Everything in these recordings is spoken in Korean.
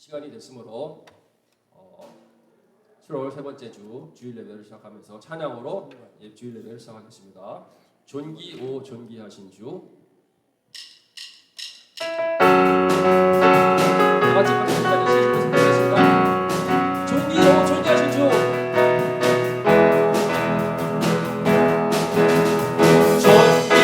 시간이 됐으므로 7월 세 번째 주 주일 예배를 시작하면서 찬양으로 주일 예배를 시작하겠습니다. 존귀 오 존귀하신 주. 다 같이 박수 한번 치시면서 부르겠습니다. 존귀 오 존귀하신 주. 존귀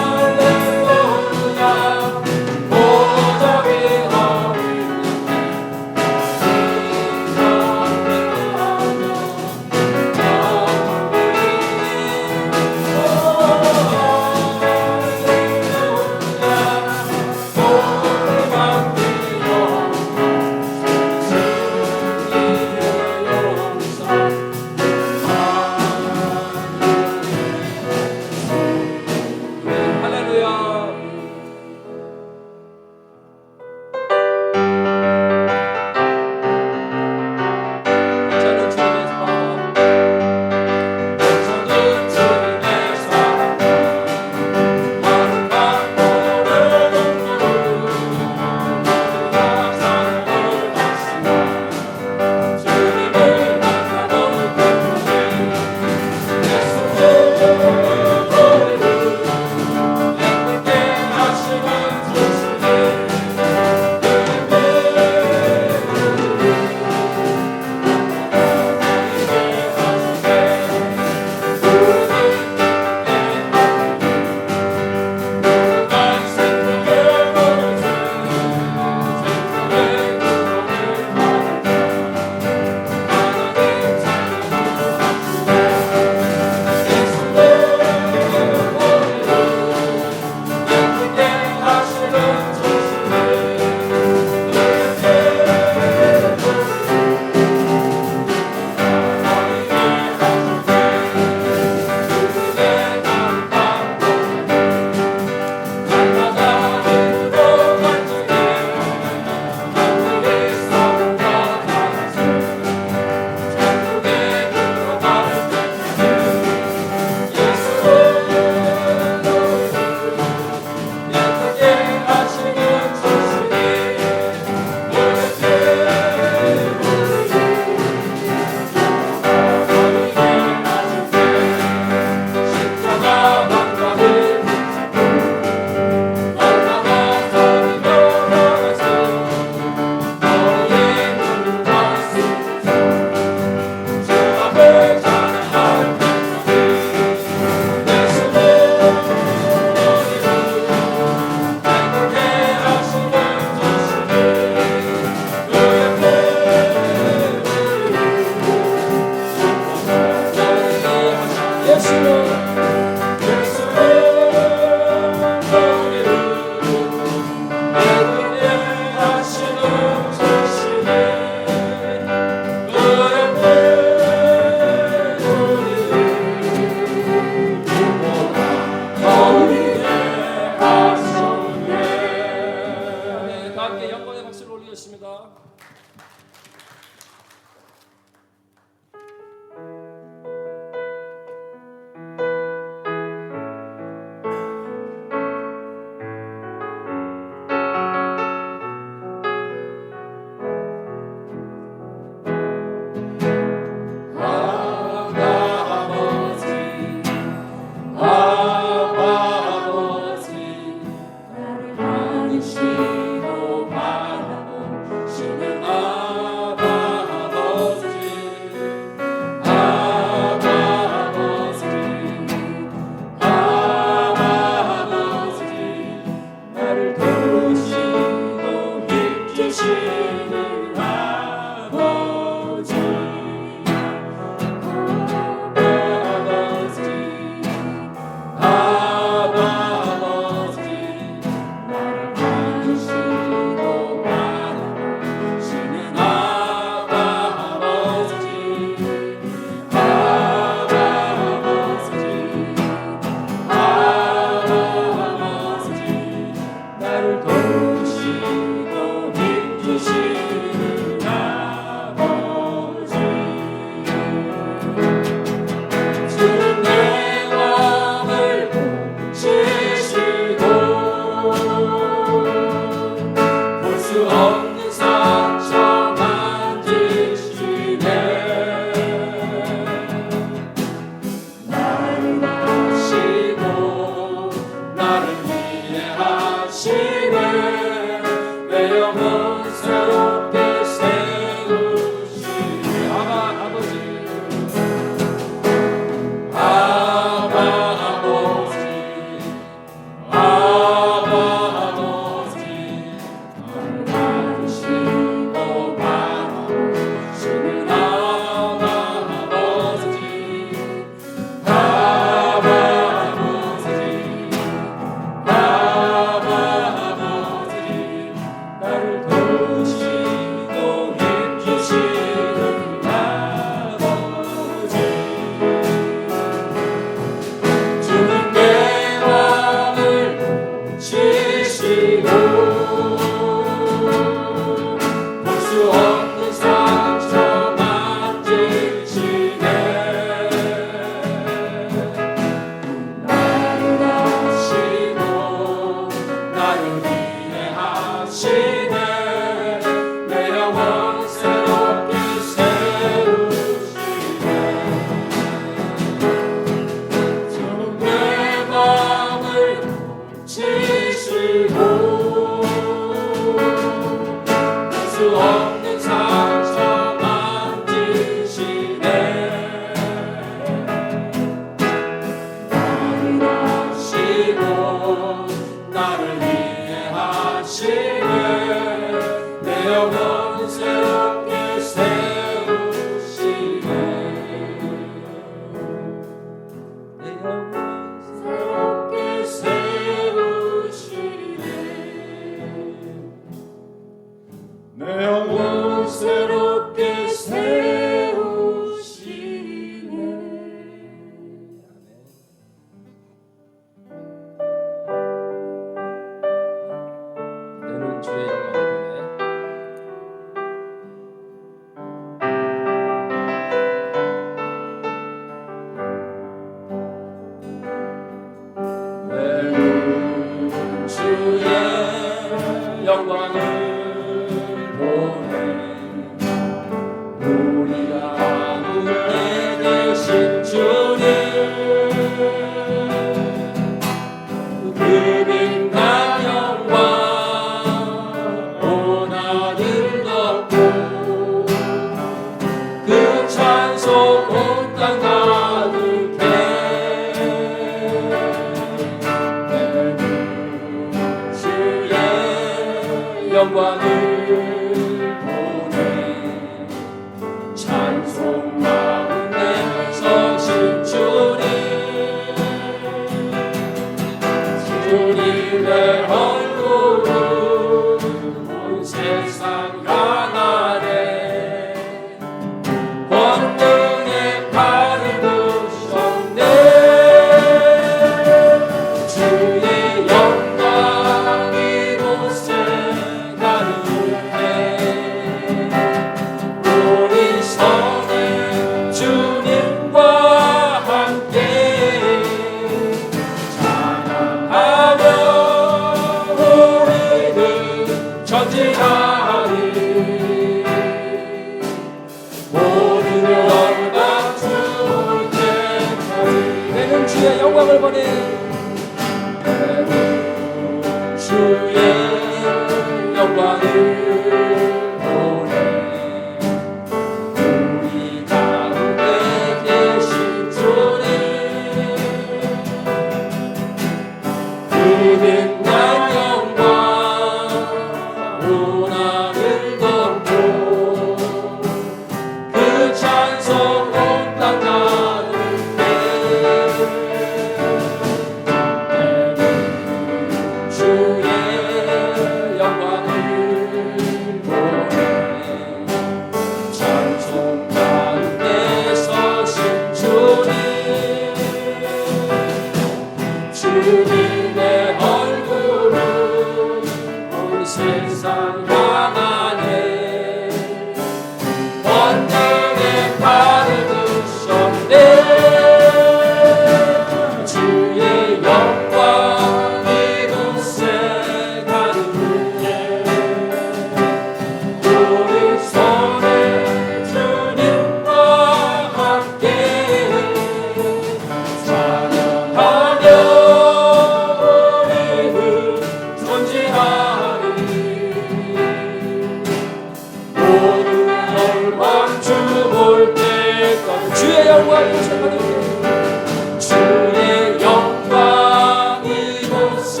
주의 영광 이곳에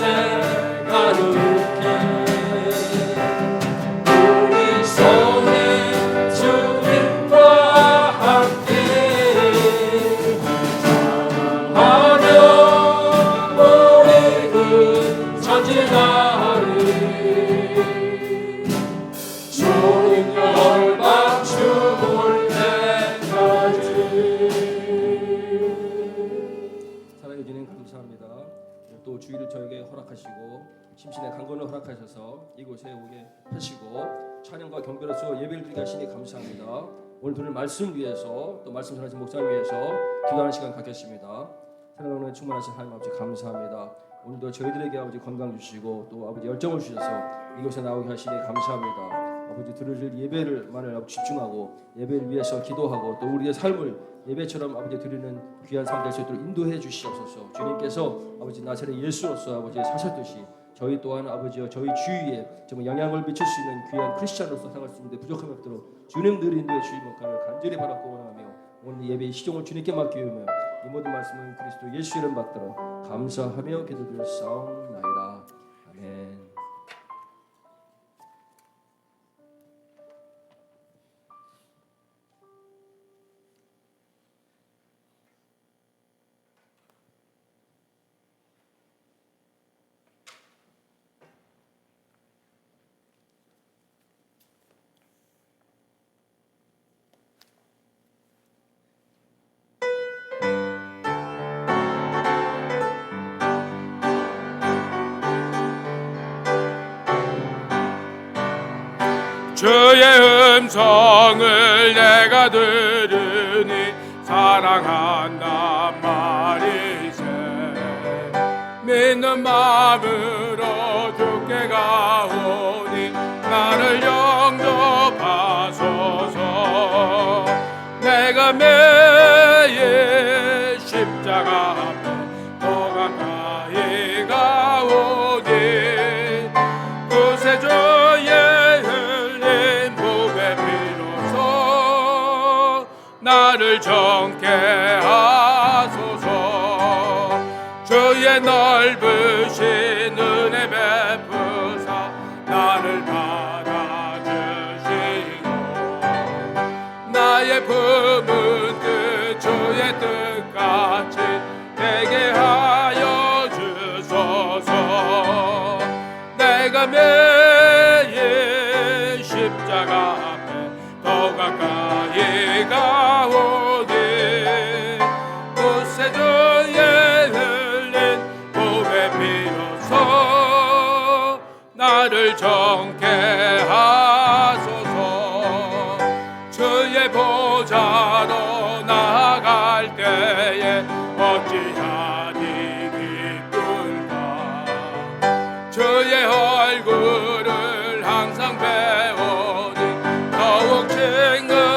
가득해 우리 손에 주님과 함께 사랑하며 우리 그 전진하리 주님 열방 죽을 때까지. 사랑해 주님 감사합니다. 또 주일을 저에게 허락하시고 심신의 강건을 허락하셔서 이곳에 오게 하시고 찬양과 경배로서 예배를 드리게 하시니 감사합니다. 오늘 들을 말씀 위해서 또 말씀 전하신 목사님 위해서 기도하는 시간 갖겠습니다. 사랑하는 충만하신 하나님 아버지 감사합니다. 오늘도 저희들에게 아버지 건강 주시고 또 아버지 열정을 주셔서 이곳에 나오게 하시니 감사합니다. 아버지 들으실 예배를만을 집중하고 예배를 위해서 기도하고 또 우리의 삶을 예배처럼 아버지 드리는 귀한 삶 될 수 있도록 인도해 주시옵소서. 주님께서 아버지 나사렛 예수로서 아버지 사셨듯이 저희 또한 아버지여 저희 주위에 정말 영향을 미칠 수 있는 귀한 크리스찬으로서 살아갈 수 있는데 부족함이 없도록 주님 늘 인도해 주시기를 간절히 바라고 원하며 오늘 예배의 시종을 주님께 맡기며 이 모든 말씀은 그리스도 예수 이름 받들어 감사하며 기도드렸사옵나이다. 아멘. 주의 음성을 내가 들으니 사랑한단 말이세. 믿는 마음으로 주께 가오니 나를 영접하소서. 내가 매일 십자가 앞에 더 가까이 가오니 구세주의 나를 정케 하소서. 주의 넓으신 은혜 베푸사 나를 받아주시고 나의 품은 그 주의 뜻같이 되게 하여 주소서. 내가 매일 십자가 앞에 더 가까이 가오니 구세주의 흘린 몸의 피로써 나를 정케 하소서. 주의 보좌로 나아갈 때에 어찌하니 기쁠까. 주의 얼굴을 항상 배우니 더욱 친근합니다.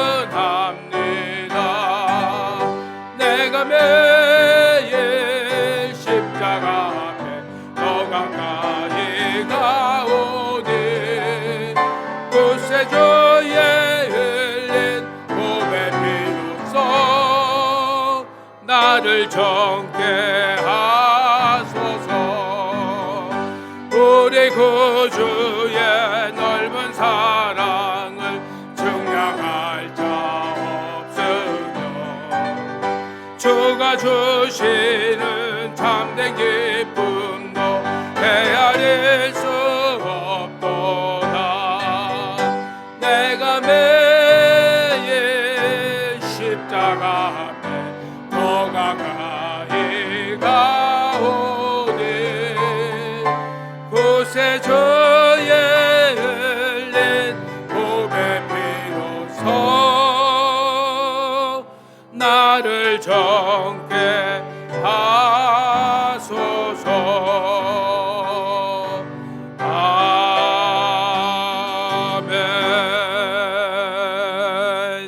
내가 매일 십자가 앞에 더 가까이 가오니 구세주의 흘린 몸의 피로써 나를 정케 하소서. 우리 구주의 넓은 사랑을 증량할 자 없으며 주가 주시는 참된 기쁨도 헤아릴 수 없도다. 내가 매일 십자가 앞에 더 가까이 가오니 구세주의 흘린 몸의 피로써 나를 정케 하소서.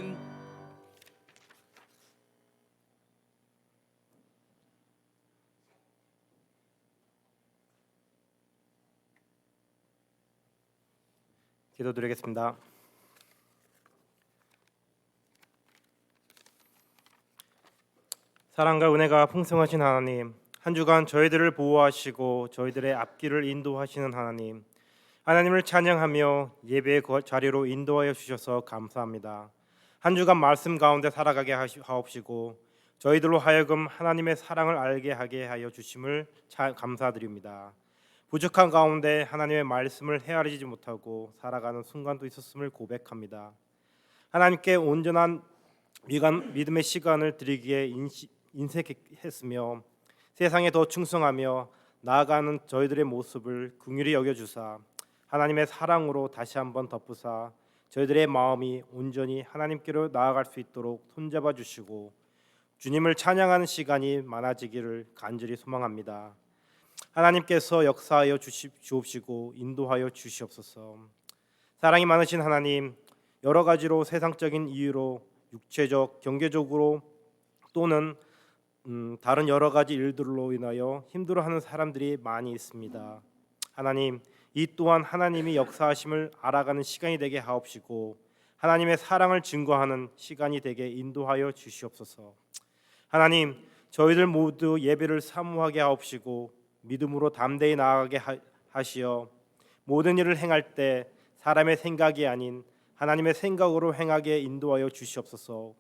아멘. 기도드리겠습니다. 사랑과 은혜가 풍성하신 하나님, 한 주간 저희들을 보호하시고 저희들의 앞길을 인도하시는 하나님, 하나님을 찬양하며 예배의 자리로 인도하여 주셔서 감사합니다. 한 주간 말씀 가운데 살아가게 하옵시고 저희들로 하여금 하나님의 사랑을 알게 하게 하여 주심을 감사드립니다. 부족한 가운데 하나님의 말씀을 헤아리지 못하고 살아가는 순간도 있었음을 고백합니다. 하나님께 온전한 믿음의 시간을 드리기에 인색했으며 세상에 더 충성하며 나아가는 저희들의 모습을 긍휼히 여겨주사 하나님의 사랑으로 다시 한번 덮으사 저희들의 마음이 온전히 하나님께로 나아갈 수 있도록 손잡아 주시고 주님을 찬양하는 시간이 많아지기를 간절히 소망합니다. 하나님께서 역사하여 주옵시고 인도하여 주시옵소서. 사랑이 많으신 하나님, 여러 가지로 세상적인 이유로 육체적, 경제적으로 또는 다른 여러 가지 일들로 인하여 힘들어하는 사람들이 많이 있습니다. 하나님, 이 또한 하나님이 역사하심을 알아가는 시간이 되게 하옵시고 하나님의 사랑을 증거하는 시간이 되게 인도하여 주시옵소서. 하나님, 저희들 모두 예배를 사모하게 하옵시고 믿음으로 담대히 나아가게 하시어 모든 일을 행할 때 사람의 생각이 아닌 하나님의 생각으로 행하게 인도하여 주시옵소서.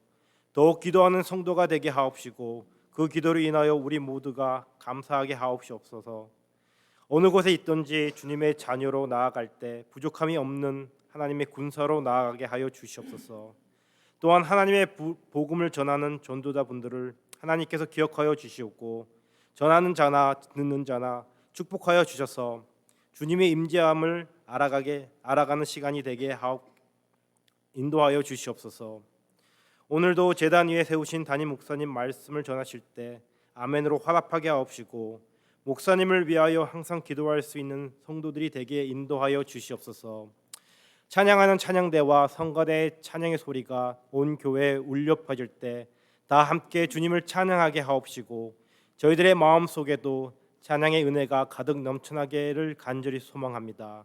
더욱 기도하는 성도가 되게 하옵시고 그 기도로 인하여 우리 모두가 감사하게 하옵시옵소서. 어느 곳에 있든지 주님의 자녀로 나아갈 때 부족함이 없는 하나님의 군사로 나아가게 하여 주시옵소서. 또한 하나님의 복음을 전하는 전도자분들을 하나님께서 기억하여 주시옵고 전하는 자나 듣는 자나 축복하여 주셔서 주님의 임재함을 알아가는 시간이 되게 인도하여 주시옵소서. 오늘도 제단 위에 세우신 담임 목사님 말씀을 전하실 때 아멘으로 화답하게 하옵시고 목사님을 위하여 항상 기도할 수 있는 성도들이 되게 인도하여 주시옵소서. 찬양하는 찬양대와 성가대의 찬양의 소리가 온 교회에 울려 퍼질 때 다 함께 주님을 찬양하게 하옵시고 저희들의 마음 속에도 찬양의 은혜가 가득 넘쳐나기를 간절히 소망합니다.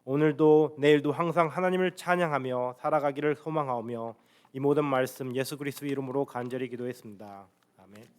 오늘도 내일도 항상 하나님을 찬양하며 살아가기를 소망하며 이 모든 말씀 예수 그리스도 이름으로 간절히 기도했습니다. 아멘.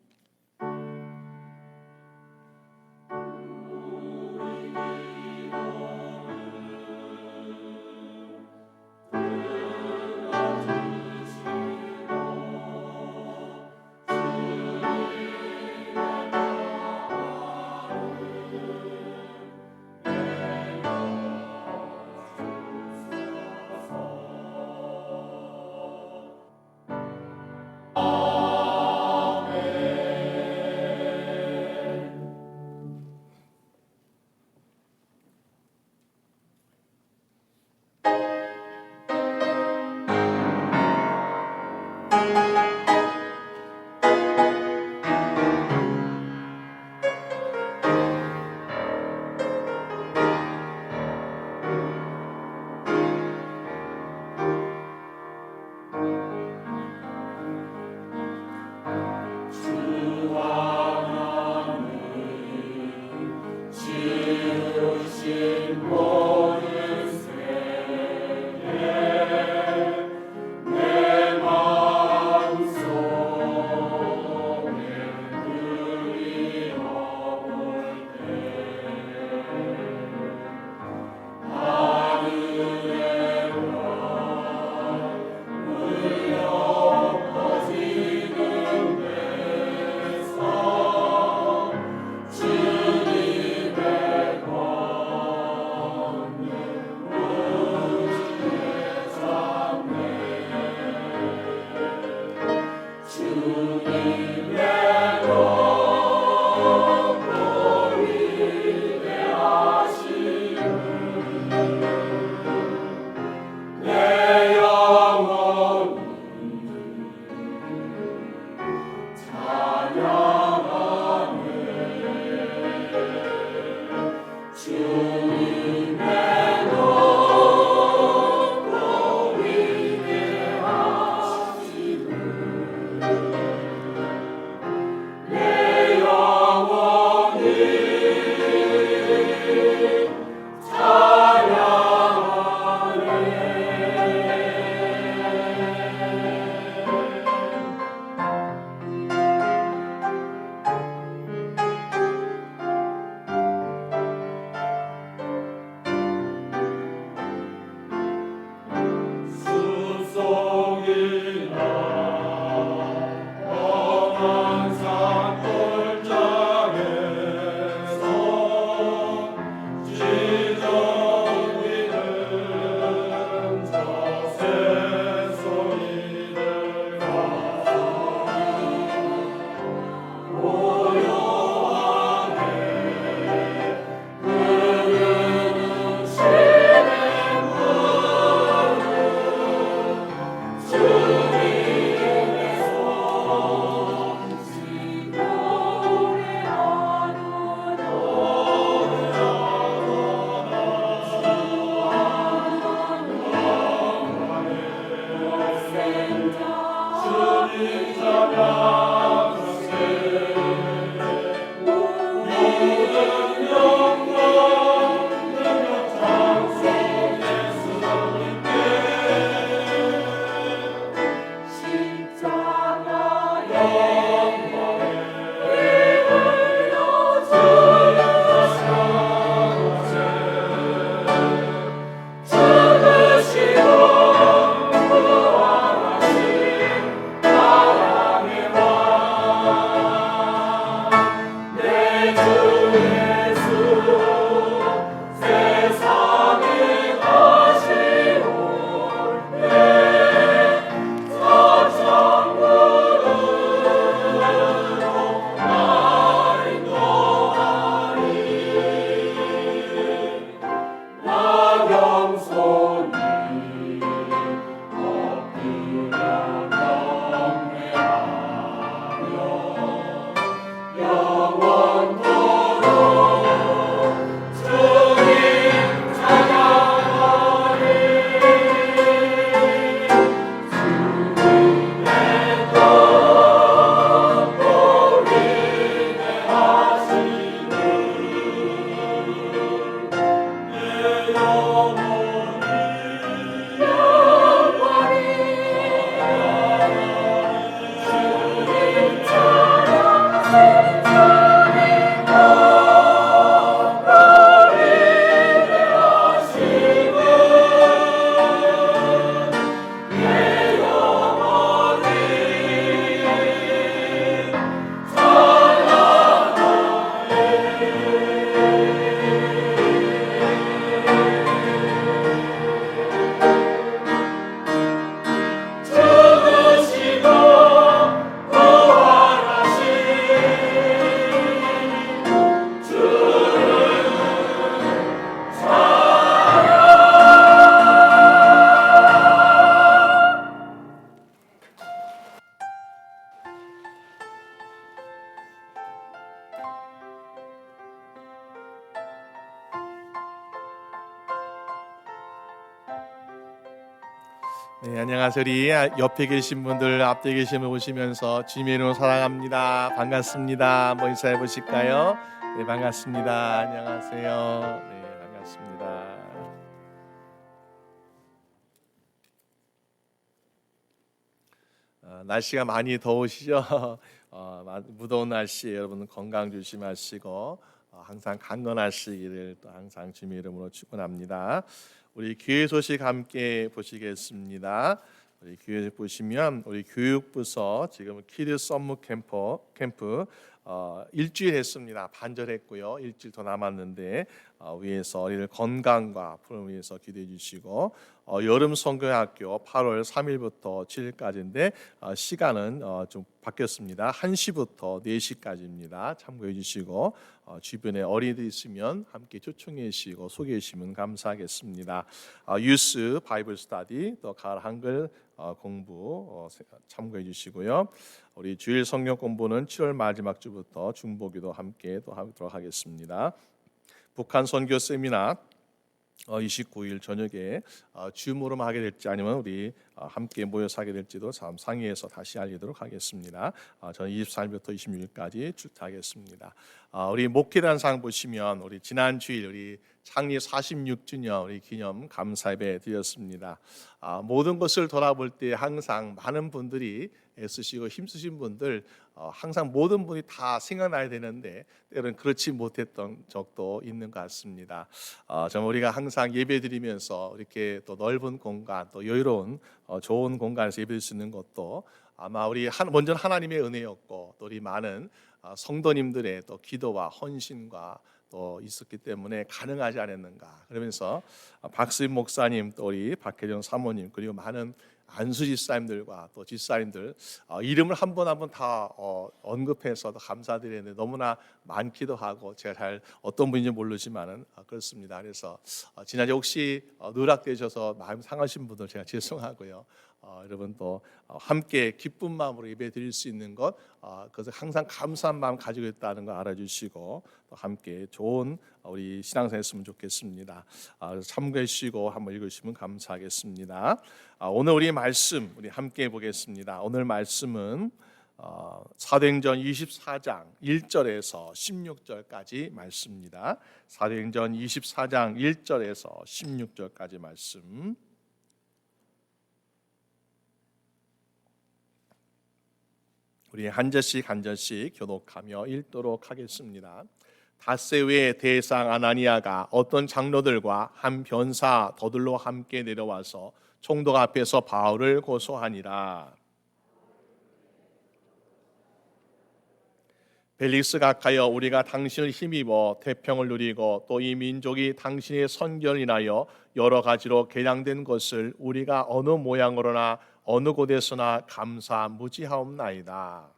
네, 안녕하세요. 우리 옆에 계신 분들, 앞에 계신 분 보시면서 주님의 이름으로 사랑합니다. 반갑습니다. 한번 인사해 보실까요? 네, 반갑습니다. 안녕하세요. 네, 반갑습니다. 날씨가 많이 더우시죠? 무더운 날씨에 여러분 건강 조심하시고 항상 강건하시기를 또 항상 주님의 이름으로 축원합니다. 우리 교회 소식 함께 보시겠습니다. 우리 교회 보시면 우리 교육부서 지금 키드 썸머 캠프 일주일 했습니다. 반절했고요. 일주일 더 남았는데 위에서 어린이들 건강과 푸름을 위해서 기도해 주시고 여름 성경학교 8월 3일부터 7일까지인데 시간은 좀 바뀌었습니다. 1시부터 4시까지입니다. 참고해 주시고 주변에 어린이들 있으면 함께 초청해 주시고 소개해 주시면 감사하겠습니다. 유스 바이블 스터디 또 가을 한글 공부 참고해 주시고요. 우리 주일 성경 공부는 7월 마지막 주부터 중보기도 함께 또 하도록 하겠습니다. 북한 선교 세미나 29일 저녁에 줌으로 하게 될지 아니면 우리 함께 모여서 하게 될지도 상의해서 다시 알리도록 하겠습니다. 저는 24일부터 26일까지 출타하겠습니다. 우리 목회단상 보시면 우리 지난 주일 우리 창립 46주년 우리 기념 감사 예배 드렸습니다. 모든 것을 돌아볼 때 항상 많은 분들이 애쓰시고 힘쓰신 분들 항상 모든 분이 다 생각나야 되는데 때로는 그렇지 못했던 적도 있는 것 같습니다. 정말 우리가 항상 예배드리면서 이렇게 또 넓은 공간 또 여유로운 좋은 공간에서 예배드릴 수 있는 것도 아마 우리 먼저 하나님의 은혜였고 또 우리 많은 성도님들의 또 기도와 헌신과 또 있었기 때문에 가능하지 않았는가. 그러면서 박수임 목사님 또 우리 박혜정 사모님 그리고 많은 안수 집사님들과 또 집사님들 이름을 한 번 한 번 다 언급해서 감사드리는데 너무나 많기도 하고 제가 잘 어떤 분인지 모르지만은 그렇습니다. 그래서 지난주에 혹시 누락되셔서 마음 상하신 분들 제가 죄송하고요. 여러분 또 함께 기쁜 마음으로 예배 드릴 수 있는 것 그것을 항상 감사한 마음 가지고 있다는 거 알아주시고 또 함께 좋은 우리 신앙생활 했으면 좋겠습니다. 그래서 참고해 주시고 한번 읽으시면 감사하겠습니다. 오늘 우리 말씀 우리 함께 보겠습니다. 오늘 말씀은 사도행전 24장 1절에서 16절까지 말씀입니다. 사도행전 24장 1절에서 16절까지 말씀. 우리 한 절씩 교독하며 읽도록 하겠습니다. 닷새의 대상 아나니아가 어떤 장로들과 한 변사 더들로 함께 내려와서 총독 앞에서 바울을 고소하니라. 벨릭스 각하여 우리가 당신을 힘입어 태평을 누리고 또 이 민족이 당신의 선견을 인하여 여러 가지로 개량된 것을 우리가 어느 모양으로나 어느 곳에서나 감사 무지하옵나이다.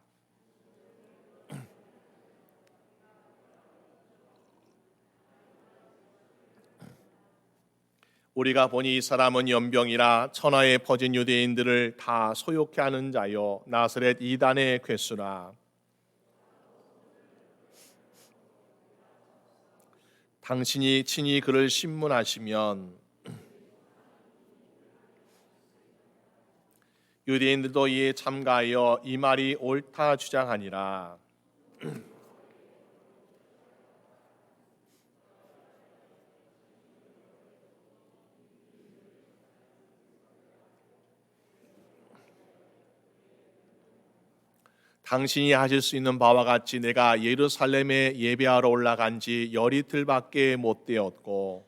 우리가 보니 이 사람은 연병이라 천하에 퍼진 유대인들을 다 소욕케 하는 자요 나사렛 이단의 괴수라. 당신이 친히 그를 신문하시면 유대인들도 이에 참가하여 이 말이 옳다 주장하니라. 당신이 하실 수 있는 바와 같이 내가 예루살렘에 예배하러 올라간 지 열이틀밖에 못 되었고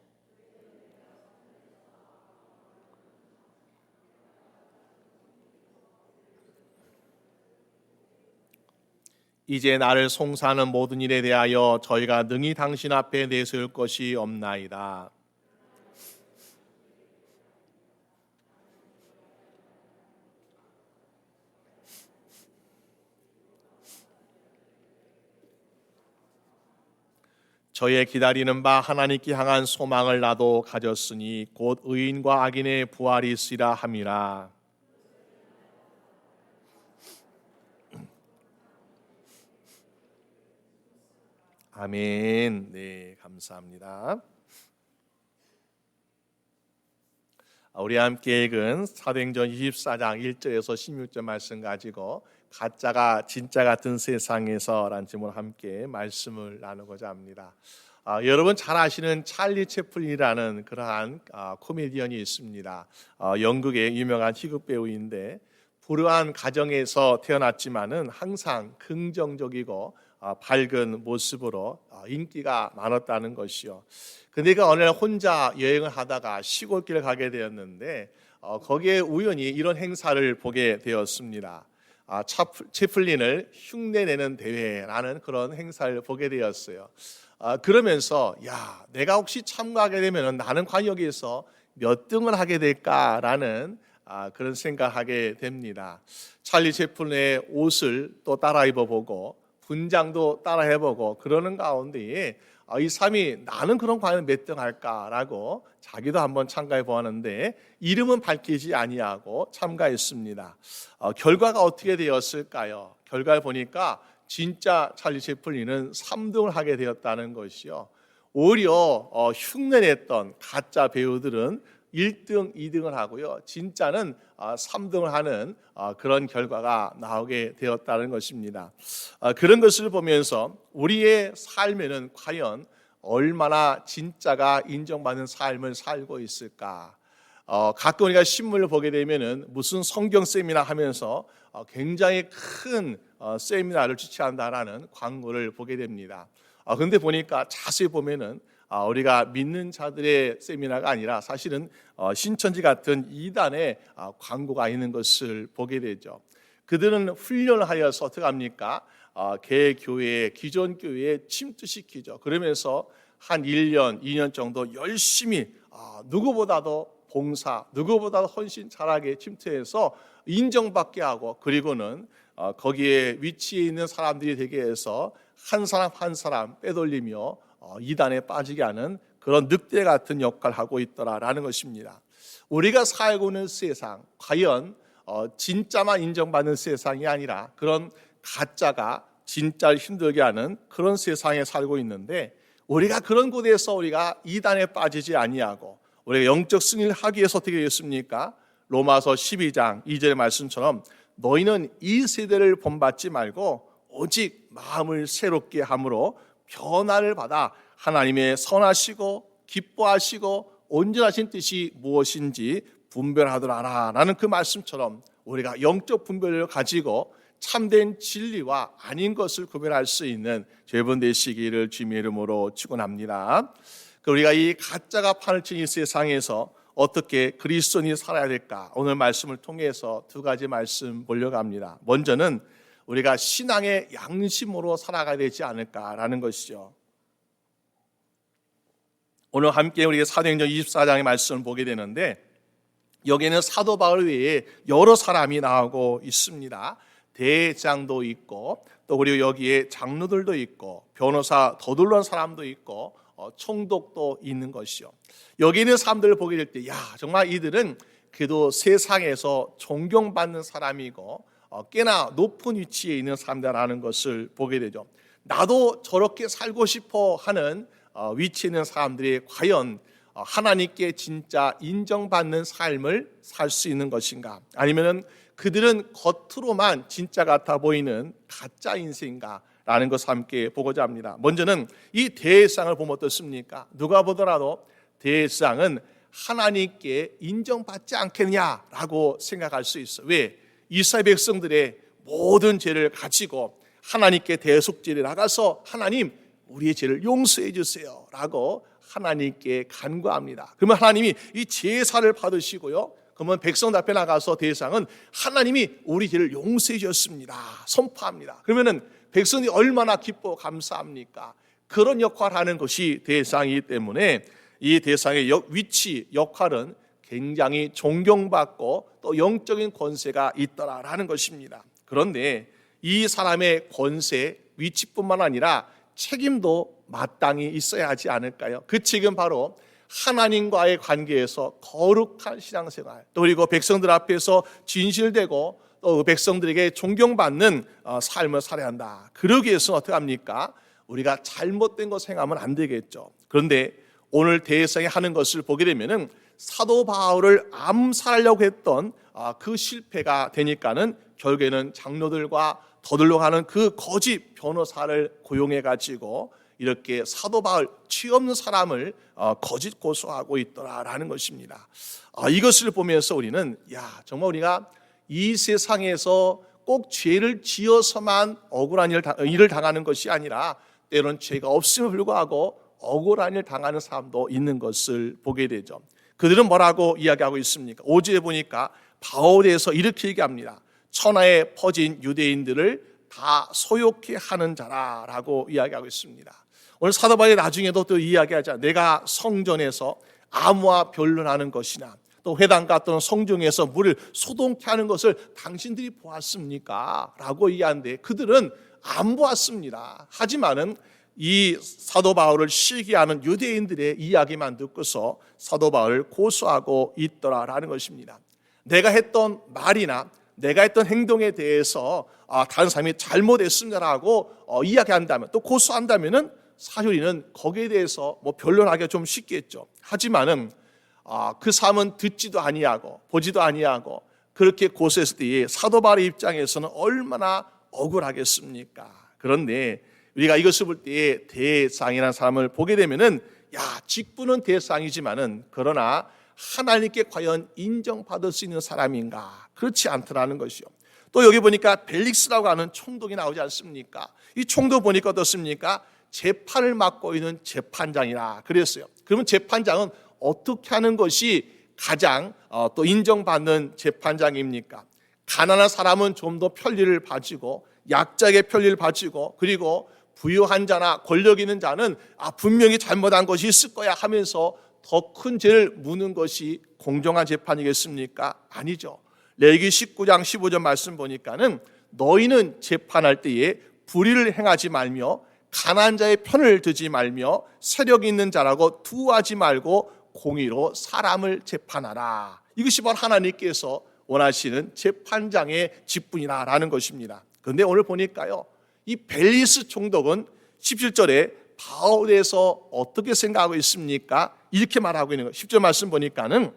이제 나를 송사하는 모든 일에 대하여 저희가 능히 당신 앞에 내세울 것이 없나이다. 저의 기다리는 바 하나님께 향한 소망을 나도 가졌으니 곧 의인과 악인의 부활이 있으리라 함이라. 아멘. 네, 감사합니다. 우리 함께 읽은 사도행전 24장 1절에서 16절 말씀 가지고 가짜가 진짜 같은 세상에서라는 제목으로 함께 말씀을 나누고자 합니다. 여러분 잘 아시는 찰리 채플린이라는 그러한 코미디언이 있습니다. 영국의 유명한 희극 배우인데 불우한 가정에서 태어났지만은 항상 긍정적이고 밝은 모습으로 인기가 많았다는 것이요. 근데 그 어느 날 혼자 여행을 하다가 시골길을 가게 되었는데 거기에 우연히 이런 행사를 보게 되었습니다. 채플린을 흉내내는 대회라는 그런 행사를 보게 되었어요. 그러면서 야, 내가 혹시 참가하게 되면 나는 과연 여기에서 몇 등을 하게 될까라는 그런 생각하게 됩니다. 찰리 채플린의 옷을 또 따라 입어보고 분장도 따라 해보고 그러는 가운데에 이 사람이 나는 그런 과연 몇 등 할까라고 자기도 한번 참가해 보았는데 이름은 밝히지 아니하고 참가했습니다. 결과가 어떻게 되었을까요? 결과를 보니까 진짜 찰리 채플린은 3등을 하게 되었다는 것이요. 오히려 흉내냈던 가짜 배우들은 1등, 2등을 하고요. 진짜는 3등을 하는 그런 결과가 나오게 되었다는 것입니다. 그런 것을 보면서 우리의 삶에는 과연 얼마나 진짜가 인정받는 삶을 살고 있을까? 가끔 우리가 신문을 보게 되면은 무슨 성경 세미나 하면서 굉장히 큰 세미나를 주최한다라는 광고를 보게 됩니다. 그런데 보니까 자세히 보면은 우리가 믿는 자들의 세미나가 아니라 사실은 신천지 같은 이단의 광고가 있는 것을 보게 되죠. 그들은 훈련을 하여서 어떻게 합니까? 개교회, 기존 교회에 침투시키죠. 그러면서 한 1년, 2년 정도 열심히 누구보다도 봉사, 누구보다 헌신 잘하게 침투해서 인정받게 하고, 그리고는 거기에 위치해 있는 사람들이 되게 해서 한 사람 한 사람 빼돌리며 이단에 빠지게 하는 그런 늑대 같은 역할을 하고 있더라라는 것입니다. 우리가 살고 있는 세상, 과연 진짜만 인정받는 세상이 아니라 그런 가짜가 진짜를 힘들게 하는 그런 세상에 살고 있는데, 우리가 그런 곳에서 우리가 이단에 빠지지 아니하고 우리가 영적 승리를 하기 위해서 어떻게 되었습니까? 로마서 12장 2절의 말씀처럼 너희는 이 세대를 본받지 말고 오직 마음을 새롭게 함으로 변화를 받아 하나님의 선하시고 기뻐하시고 온전하신 뜻이 무엇인지 분별하더라 라는 그 말씀처럼 우리가 영적 분별을 가지고 참된 진리와 아닌 것을 구별할 수 있는 여러분 되시기를 주님의 이름으로 축원합니다. 우리가 이 가짜가 판을 친 이 세상에서 어떻게 그리스도인이 살아야 될까? 오늘 말씀을 통해서 두 가지 말씀 보려고 합니다. 먼저는 우리가 신앙의 양심으로 살아가야 되지 않을까라는 것이죠. 오늘 함께 우리가 사도행전 24장의 말씀을 보게 되는데, 여기에는 사도 바울 외에 여러 사람이 나오고 있습니다. 대장도 있고, 또 그리고 여기에 장로들도 있고, 변호사 더둘러온 사람도 있고, 총독도 있는 것이요. 여기 있는 사람들을 보게 될 때, 정말 이들은 그래도 세상에서 존경받는 사람이고 꽤나 높은 위치에 있는 사람들이라는 것을 보게 되죠. 나도 저렇게 살고 싶어 하는 위치에 있는 사람들이 과연 하나님께 진짜 인정받는 삶을 살 수 있는 것인가? 아니면은 그들은 겉으로만 진짜 같아 보이는 가짜 인생인가? 라는 것을 함께 보고자 합니다. 먼저는 이 대제사장을 보면 어떻습니까? 누가 보더라도 대제사장은 하나님께 인정받지 않겠냐라고 생각할 수 있어요. 왜? 이스라엘 백성들의 모든 죄를 가지고 하나님께 대속죄를 나가서 하나님 우리의 죄를 용서해 주세요 라고 하나님께 간구합니다. 그러면 하나님이 이 제사를 받으시고요, 그러면 백성 앞에 나가서 대제사장은 하나님이 우리 죄를 용서해 주셨습니다 선포합니다. 그러면은 백성이 얼마나 기뻐 감사합니까? 그런 역할을 하는 것이 대제사장이기 때문에 이 대제사장의 위치, 역할은 굉장히 존경받고 또 영적인 권세가 있더라라는 것입니다. 그런데 이 사람의 권세, 위치뿐만 아니라 책임도 마땅히 있어야 하지 않을까요? 그 책임 바로 하나님과의 관계에서 거룩한 신앙생활, 또 그리고 백성들 앞에서 진실되고 또 백성들에게 존경받는 삶을 살아야 한다. 그러기 위해서는 어떻게 합니까? 우리가 잘못된 거 생각하면 안 되겠죠. 그런데 오늘 대제사장이 하는 것을 보게 되면은 사도 바울을 암살하려고 했던 그 실패가 되니까는 결국에는 장로들과 더들러 가는 그 거짓 변호사를 고용해 가지고 이렇게 사도 바울 죄 없는 사람을 거짓 고소하고 있더라라는 것입니다. 이것을 보면서 우리는 정말 우리가 이 세상에서 꼭 죄를 지어서만 억울한 일을 당하는 것이 아니라 때로는 죄가 없음에 불구하고 억울한 일을 당하는 사람도 있는 것을 보게 되죠. 그들은 뭐라고 이야기하고 있습니까? 5절에 보니까 바울에 대해서 이렇게 얘기합니다. 천하에 퍼진 유대인들을 다 소욕케 하는 자라라고 이야기하고 있습니다. 오늘 사도 바울이 나중에도 또 이야기하자. 내가 성전에서 아무와 변론하는 것이나 또 회당과 또는 성중에서 물을 소동케 하는 것을 당신들이 보았습니까? 라고 이야기하는데 그들은 안 보았습니다. 하지만은 이 사도 바울을 시기하는 유대인들의 이야기만 듣고서 사도 바울을 고소하고 있더라라는 것입니다. 내가 했던 말이나 내가 했던 행동에 대해서 다른 사람이 잘못했습니다라고 이야기한다면 또 고소한다면은 사실 우리는 거기에 대해서 변론하기가 좀 쉽겠죠. 하지만은 그 사람은 듣지도 아니하고 보지도 아니하고 그렇게 고소했을 때에 사도 바울의 입장에서는 얼마나 억울하겠습니까? 그런데 우리가 이것을 볼 때에 대제사장이라는 사람을 보게 되면은 직분은 대제사장이지만은 그러나 하나님께 과연 인정받을 수 있는 사람인가? 그렇지 않더라는 것이요. 또 여기 보니까 벨릭스라고 하는 총독이 나오지 않습니까? 이 총독 보니까 어떻습니까? 재판을 맡고 있는 재판장이라 그랬어요. 그러면 재판장은 어떻게 하는 것이 가장 또 인정받는 재판장입니까? 가난한 사람은 좀 더 편리를 봐주고 약자에게 편리를 봐주고 그리고 부유한 자나 권력 있는 자는 분명히 잘못한 것이 있을 거야 하면서 더 큰 죄를 묻는 것이 공정한 재판이겠습니까? 아니죠. 레위기 19장 15절 말씀 보니까는 너희는 재판할 때에 불의를 행하지 말며 가난한 자의 편을 들지 말며 세력 있는 자라고 두하지 말고 공의로 사람을 재판하라. 이것이 바로 하나님께서 원하시는 재판장의 직분이라는 것입니다. 그런데 오늘 보니까요, 이 벨리스 총독은 17절에 바울에 대해서 어떻게 생각하고 있습니까? 이렇게 말하고 있는 거예요. 10절 말씀 보니까는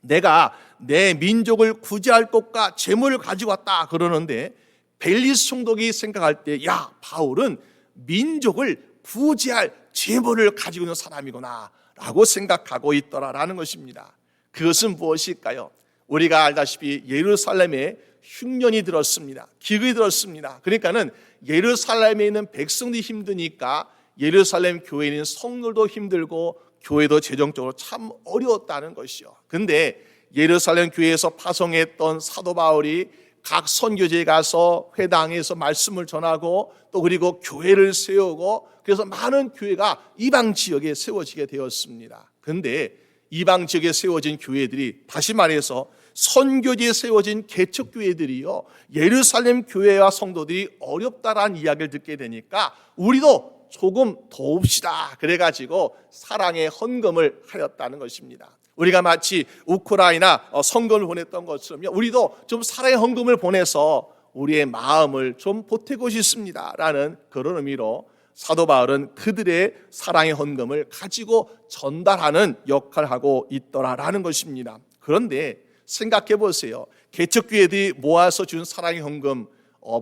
내가 내 민족을 구제할 것과 재물을 가지고 왔다 그러는데, 벨리스 총독이 생각할 때 야, 바울은 민족을 구제할 재물을 가지고 있는 사람이구나 라고 생각하고 있더라라는 것입니다. 그것은 무엇일까요? 우리가 알다시피 예루살렘에 흉년이 들었습니다. 기근이 들었습니다. 그러니까는 예루살렘에 있는 백성들이 힘드니까 예루살렘 교회에 있는 성도도 힘들고 교회도 재정적으로 참 어려웠다는 것이요. 근데 예루살렘 교회에서 파송했던 사도 바울이 각 선교지에 가서 회당에서 말씀을 전하고 또 그리고 교회를 세우고, 그래서 많은 교회가 이방 지역에 세워지게 되었습니다. 그런데 이방 지역에 세워진 교회들이, 다시 말해서 선교지에 세워진 개척교회들이요, 예루살렘 교회와 성도들이 어렵다라는 이야기를 듣게 되니까 우리도 조금 도웁시다 그래가지고 사랑의 헌금을 하였다는 것입니다. 우리가 마치 우크라이나 성금을 보냈던 것처럼요, 우리도 좀 사랑의 헌금을 보내서 우리의 마음을 좀 보태고 싶습니다 라는 그런 의미로 사도 바울은 그들의 사랑의 헌금을 가지고 전달하는 역할을 하고 있더라라는 것입니다. 그런데 생각해 보세요. 개척교회들이 모아서 준 사랑의 헌금,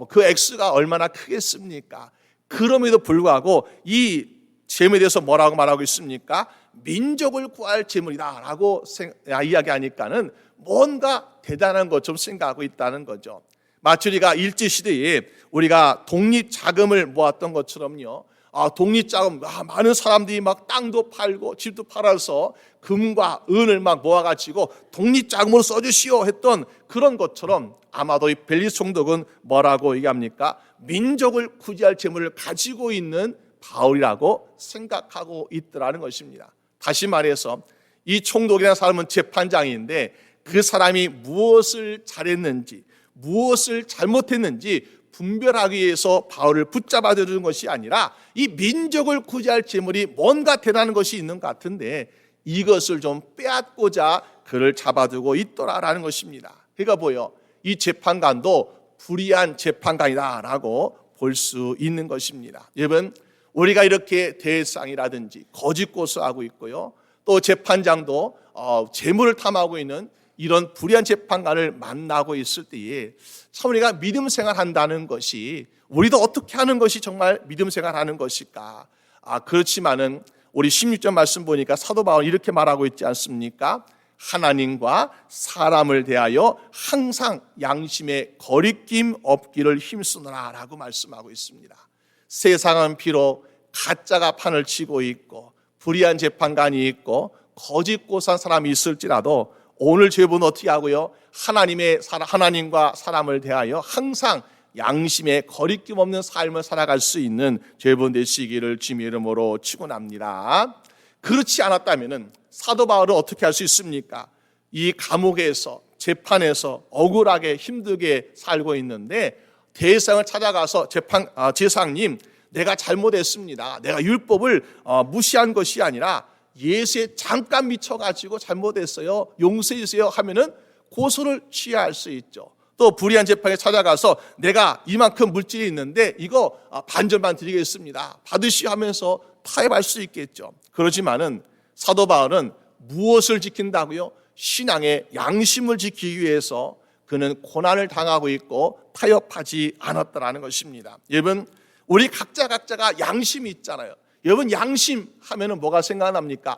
그 액수가 얼마나 크겠습니까? 그럼에도 불구하고 이 재물에 대해서 뭐라고 말하고 있습니까? 민족을 구할 재물이다 라고 이야기하니까는 뭔가 대단한 것처럼 생각하고 있다는 거죠. 마치 우리가 일제시대에 우리가 독립자금을 모았던 것처럼요, 독립자금, 많은 사람들이 막 땅도 팔고 집도 팔아서 금과 은을 막 모아가지고 독립자금으로 써주시오 했던 그런 것처럼 아마도 이 벨리스 총독은 뭐라고 얘기합니까? 민족을 구제할 재물을 가지고 있는 바울이라고 생각하고 있더라는 것입니다. 다시 말해서 이 총독이라는 사람은 재판장인데 그 사람이 무엇을 잘했는지 무엇을 잘못했는지 분별하기 위해서 바울을 붙잡아 주는 것이 아니라 이 민족을 구제할 재물이 뭔가 대단한 것이 있는 것 같은데 이것을 좀 빼앗고자 그를 잡아두고 있더라라는 것입니다. 그러니까 뭐요? 이 재판관도 불의한 재판관이다라고 볼 수 있는 것입니다. 여러분, 우리가 이렇게 대상이라든지 거짓 고소하고 있고요, 또 재판장도 재물을 탐하고 있는 이런 불의한 재판관을 만나고 있을 때에 참 우리가 믿음 생활한다는 것이, 우리도 어떻게 하는 것이 정말 믿음 생활하는 것일까? 그렇지만은 우리 16절 말씀 보니까 사도 바울이 이렇게 말하고 있지 않습니까? 하나님과 사람을 대하여 항상 양심에 거리낌 없기를 힘쓰노라 라고 말씀하고 있습니다. 세상은 비록 가짜가 판을 치고 있고 불의한 재판관이 있고 거짓 고소한 사람이 있을지라도 오늘 저희는 어떻게 하고요? 하나님과 사람을 대하여 항상 양심에 거리낌 없는 삶을 살아갈 수 있는 저희분 되시기를 주님의 이름으로 축원합니다. 그렇지 않았다면은 사도 바울은 어떻게 할 수 있습니까? 이 감옥에서 재판에서 억울하게 힘들게 살고 있는데 대상을 찾아가서 제상님, 내가 잘못했습니다. 내가 율법을 무시한 것이 아니라 예수에 잠깐 미쳐가지고 잘못했어요. 용서해 주세요 하면은 고소를 취할 수 있죠. 또 불의한 재판에 찾아가서 내가 이만큼 물질이 있는데 이거 반절만 드리겠습니다. 받으시오 하면서 타협할 수 있겠죠. 그렇지만은 사도 바울은 무엇을 지킨다고요? 신앙의 양심을 지키기 위해서 그는 고난을 당하고 있고 타협하지 않았다라는 것입니다. 여러분, 우리 각자가 양심이 있잖아요. 여러분, 양심 하면은 뭐가 생각납니까?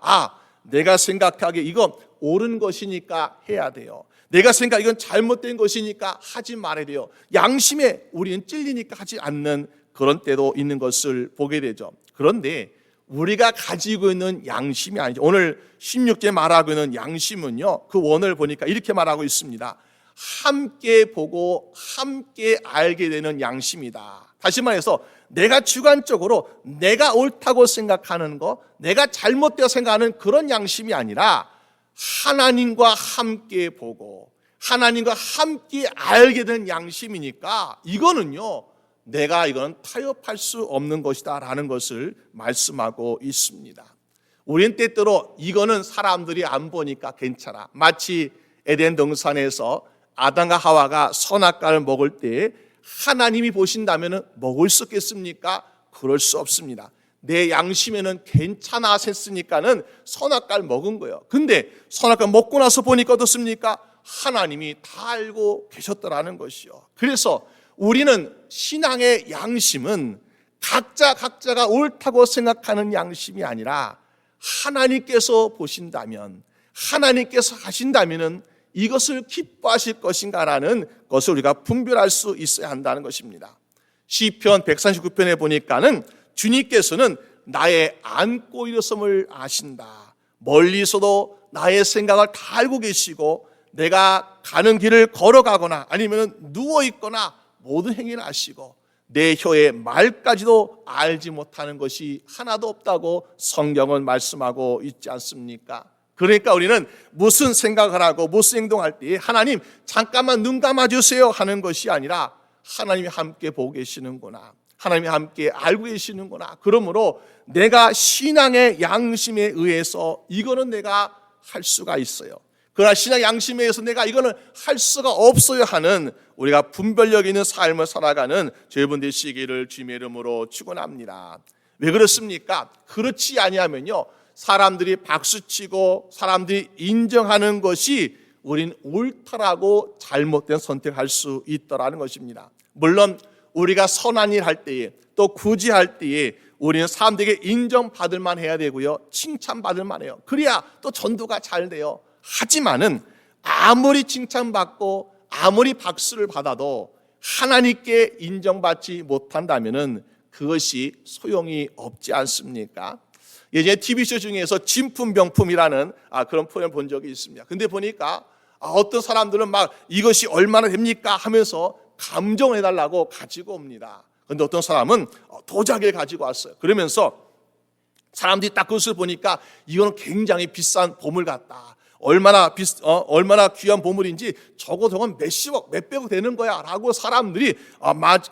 내가 생각하기에 이건 옳은 것이니까 해야 돼요. 내가 생각하기에 이건 잘못된 것이니까 하지 말아야 돼요. 양심에 우리는 찔리니까 하지 않는 그런 때도 있는 것을 보게 되죠. 그런데 우리가 가지고 있는 양심이 아니죠. 오늘 16절 말하고 있는 양심은요, 그 원을 보니까 이렇게 말하고 있습니다. 함께 보고 함께 알게 되는 양심이다. 다시 말해서 내가 주관적으로 내가 옳다고 생각하는 거, 내가 잘못되어 생각하는 그런 양심이 아니라 하나님과 함께 보고 하나님과 함께 알게 된 양심이니까 이거는요, 내가 이건 타협할 수 없는 것이다 라는 것을 말씀하고 있습니다. 우리는 때때로 이거는 사람들이 안 보니까 괜찮아. 마치 에덴 동산에서 아담과 하와가 선악과를 먹을 때 하나님이 보신다면 먹을 수 있겠습니까? 그럴 수 없습니다. 내 양심에는 괜찮아 했으니까는 선악과를 먹은 거예요. 근데 선악과 먹고 나서 보니까 어떻습니까? 하나님이 다 알고 계셨더라는 것이요. 그래서 우리는 신앙의 양심은 각자가 옳다고 생각하는 양심이 아니라 하나님께서 보신다면, 하나님께서 하신다면은 이것을 기뻐하실 것인가라는 것을 우리가 분별할 수 있어야 한다는 것입니다. 시편 139편에 보니까는 주님께서는 나의 안고 일어섬을 아신다. 멀리서도 나의 생각을 다 알고 계시고 내가 가는 길을 걸어가거나 아니면 누워있거나 모든 행위를 아시고 내 혀의 말까지도 알지 못하는 것이 하나도 없다고 성경은 말씀하고 있지 않습니까? 그러니까 우리는 무슨 생각을 하고 무슨 행동할 때 하나님 잠깐만 눈 감아주세요 하는 것이 아니라 하나님이 함께 보고 계시는구나, 하나님이 함께 알고 계시는구나. 그러므로 내가 신앙의 양심에 의해서 이거는 내가 할 수가 있어요. 그러나 신앙 양심에 의해서 내가 이거는 할 수가 없어요 하는 우리가 분별력 있는 삶을 살아가는 저여러분 되시기를 주님의 이름으로 축원합니다. 왜 그렇습니까? 그렇지 아니하면요, 사람들이 박수치고 사람들이 인정하는 것이 우린 옳다라고 잘못된 선택할 수 있더라는 것입니다. 물론 우리가 선한 일 할 때에 또 굳이 할 때에 우리는 사람들에게 인정받을 만 해야 되고요, 칭찬받을 만 해요. 그래야 또 전도가 잘 돼요. 하지만은 아무리 칭찬받고 아무리 박수를 받아도 하나님께 인정받지 못한다면은 그것이 소용이 없지 않습니까? 예전에 TV쇼 중에서 진품명품이라는 그런 프로그램을 본 적이 있습니다. 근데 보니까 어떤 사람들은 막 이것이 얼마나 됩니까 하면서 감정을 해달라고 가지고 옵니다. 근데 어떤 사람은 도자기를 가지고 왔어요. 그러면서 사람들이 딱 그것을 보니까 이거는 굉장히 비싼 보물 같다, 얼마나 귀한 보물인지 저건 몇십억 몇백억 되는 거야 라고 사람들이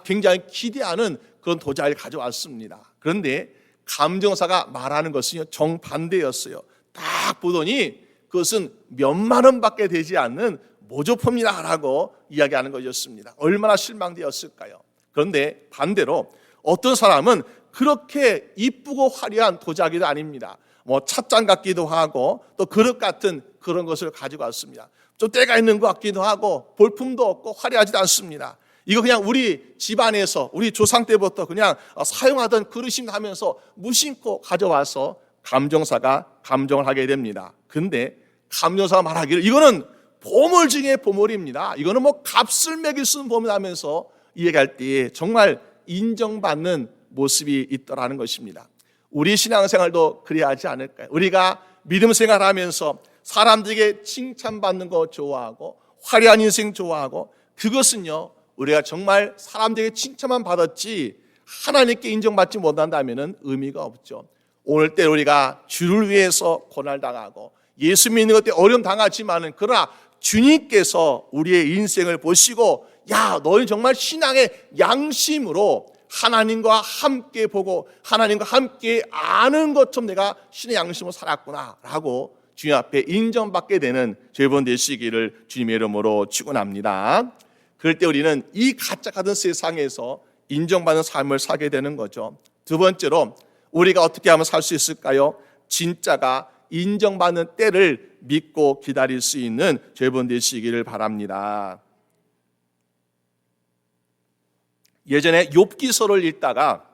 굉장히 기대하는 그런 도자기를 가져왔습니다. 그런데 감정사가 말하는 것은 정반대였어요. 딱 보더니 그것은 몇만 원밖에 되지 않는 모조품이다 라고 이야기하는 것이었습니다. 얼마나 실망되었을까요? 그런데 반대로 어떤 사람은 그렇게 이쁘고 화려한 도자기도 아닙니다. 찻잔 같기도 하고 또 그릇 같은 그런 것을 가지고 왔습니다. 좀 때가 있는 것 같기도 하고 볼품도 없고 화려하지도 않습니다. 이거 그냥 우리 집안에서 우리 조상 때부터 그냥 사용하던 그릇인가 하면서 무심코 가져와서 감정사가 감정을 하게 됩니다. 근데 감정사가 말하기를 이거는 보물 중에 보물입니다, 이거는 값을 매길 수 있는 보물하면서 이야기할 때 정말 인정받는 모습이 있더라는 것입니다. 우리 신앙생활도 그래야 하지 않을까요? 우리가 믿음 생활하면서 사람들에게 칭찬받는 거 좋아하고 화려한 인생 좋아하고 그것은요, 우리가 정말 사람들에게 칭찬만 받았지 하나님께 인정받지 못한다면 의미가 없죠. 오늘 때 우리가 주를 위해서 고난당하고 예수 믿는 것 때문에 어려움 당하지만은 그러나 주님께서 우리의 인생을 보시고 야, 너는 정말 신앙의 양심으로 하나님과 함께 보고 하나님과 함께 아는 것처럼 내가 신의 양심으로 살았구나 라고 주님 앞에 인정받게 되는 저여러분 되시기를 주님의 이름으로 축원합니다. 그럴 때 우리는 이 가짜 같은 세상에서 인정받는 삶을 살게 되는 거죠. 두 번째로 우리가 어떻게 하면 살 수 있을까요? 진짜가 인정받는 때를 믿고 기다릴 수 있는 저여러분 되시기를 바랍니다. 예전에 욥기서를 읽다가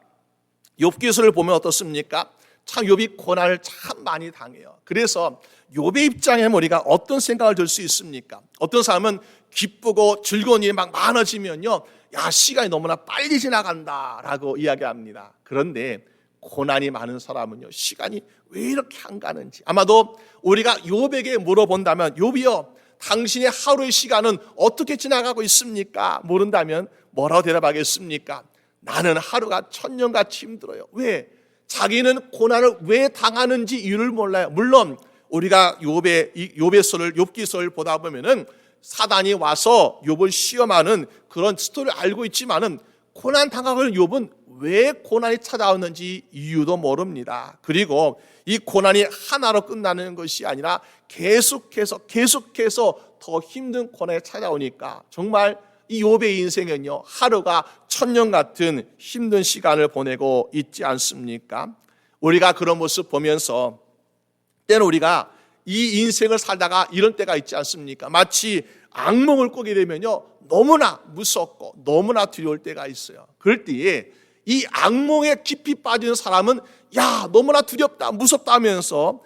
욥기서를 보면 어떻습니까? 참 욥이 고난을 참 많이 당해요. 그래서 욥의 입장에 우리가 어떤 생각을 들 수 있습니까? 어떤 사람은 기쁘고 즐거운 일이 막 많아지면요, 야, 시간이 너무나 빨리 지나간다라고 이야기합니다. 그런데 고난이 많은 사람은요, 시간이 왜 이렇게 안 가는지. 아마도 우리가 욥에게 물어본다면 욥이요, 당신의 하루의 시간은 어떻게 지나가고 있습니까? 모른다면 뭐라고 대답하겠습니까? 나는 하루가 천년같이 힘들어요. 왜? 자기는 고난을 왜 당하는지 이유를 몰라요. 물론 우리가 욥기서를 보다 보면은 사단이 와서 욥을 시험하는 그런 스토리를 알고 있지만은 고난 당하고 있는 욥은 왜 고난이 찾아왔는지 이유도 모릅니다. 그리고 이 고난이 하나로 끝나는 것이 아니라 계속해서 더 힘든 고난이 찾아오니까 정말 이 욥의 인생은요, 하루가 천년 같은 힘든 시간을 보내고 있지 않습니까? 우리가 그런 모습 보면서 때는 우리가 이 인생을 살다가 이런 때가 있지 않습니까? 마치 악몽을 꾸게 되면요, 너무나 무섭고 너무나 두려울 때가 있어요. 그럴 때에 이 악몽에 깊이 빠지는 사람은 야, 너무나 두렵다, 무섭다 하면서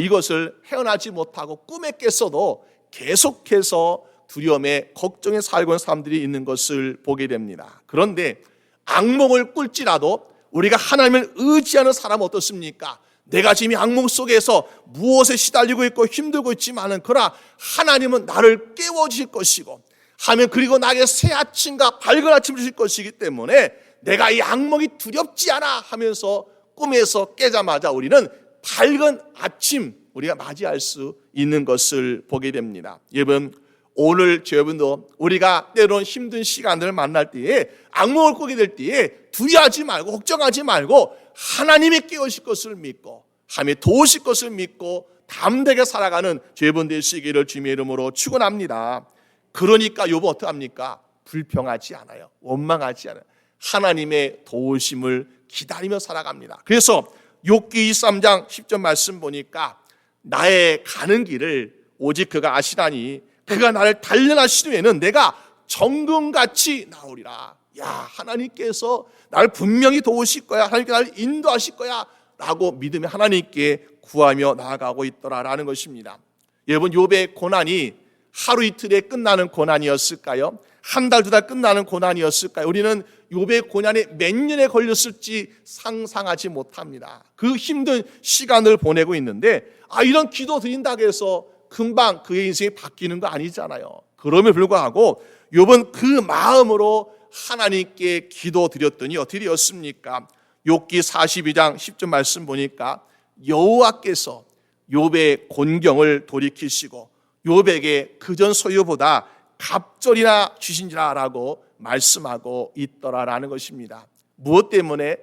이것을 헤어나지 못하고 꿈에 깼어도 계속해서 두려움에 걱정에 살고 있는 사람들이 있는 것을 보게 됩니다. 그런데 악몽을 꿀지라도 우리가 하나님을 의지하는 사람은 어떻습니까? 내가 지금 이 악몽 속에서 무엇에 시달리고 있고 힘들고 있지만은 그러나 하나님은 나를 깨워주실 것이고 하면 그리고 나에게 새 아침과 밝은 아침을 주실 것이기 때문에 내가 이 악몽이 두렵지 않아 하면서 꿈에서 깨자마자 우리는 밝은 아침 우리가 맞이할 수 있는 것을 보게 됩니다. 여러분, 오늘 여러분도 우리가 때로는 힘든 시간들을 만날 때에 악몽을 꾸게 될 때에 두려워하지 말고 걱정하지 말고 하나님이 깨우실 것을 믿고 하나님이 도우실 것을 믿고 담대하게 살아가는 여러분 되시기를 주님의 이름으로 축원합니다. 그러니까 욥은 어떡합니까? 불평하지 않아요. 원망하지 않아요. 하나님의 도우심을 기다리며 살아갑니다. 그래서 욥기 23장 10절 말씀 보니까 나의 가는 길을 오직 그가 아시나니 그가 나를 단련하신 후에는 내가 정금같이 나오리라. 야, 하나님께서 나를 분명히 도우실 거야. 하나님께서 나를 인도하실 거야 라고 믿으며 하나님께 구하며 나아가고 있더라라는 것입니다. 여러분, 욥의 고난이 하루 이틀에 끝나는 고난이었을까요? 한 달, 두 달 끝나는 고난이었을까요? 우리는 욥의 고난이 몇 년에 걸렸을지 상상하지 못합니다. 그 힘든 시간을 보내고 있는데 이런 기도 드린다고 해서 금방 그의 인생이 바뀌는 거 아니잖아요. 그럼에도 불구하고 욥은 그 마음으로 하나님께 기도 드렸더니 어떻게 되었습니까? 욥기 42장 10절 말씀 보니까 여호와께서 욥의 곤경을 돌이키시고 욥에게 그전 소유보다 갑절이나 주신지라라고 말씀하고 있더라라는 것입니다. 무엇 때문에?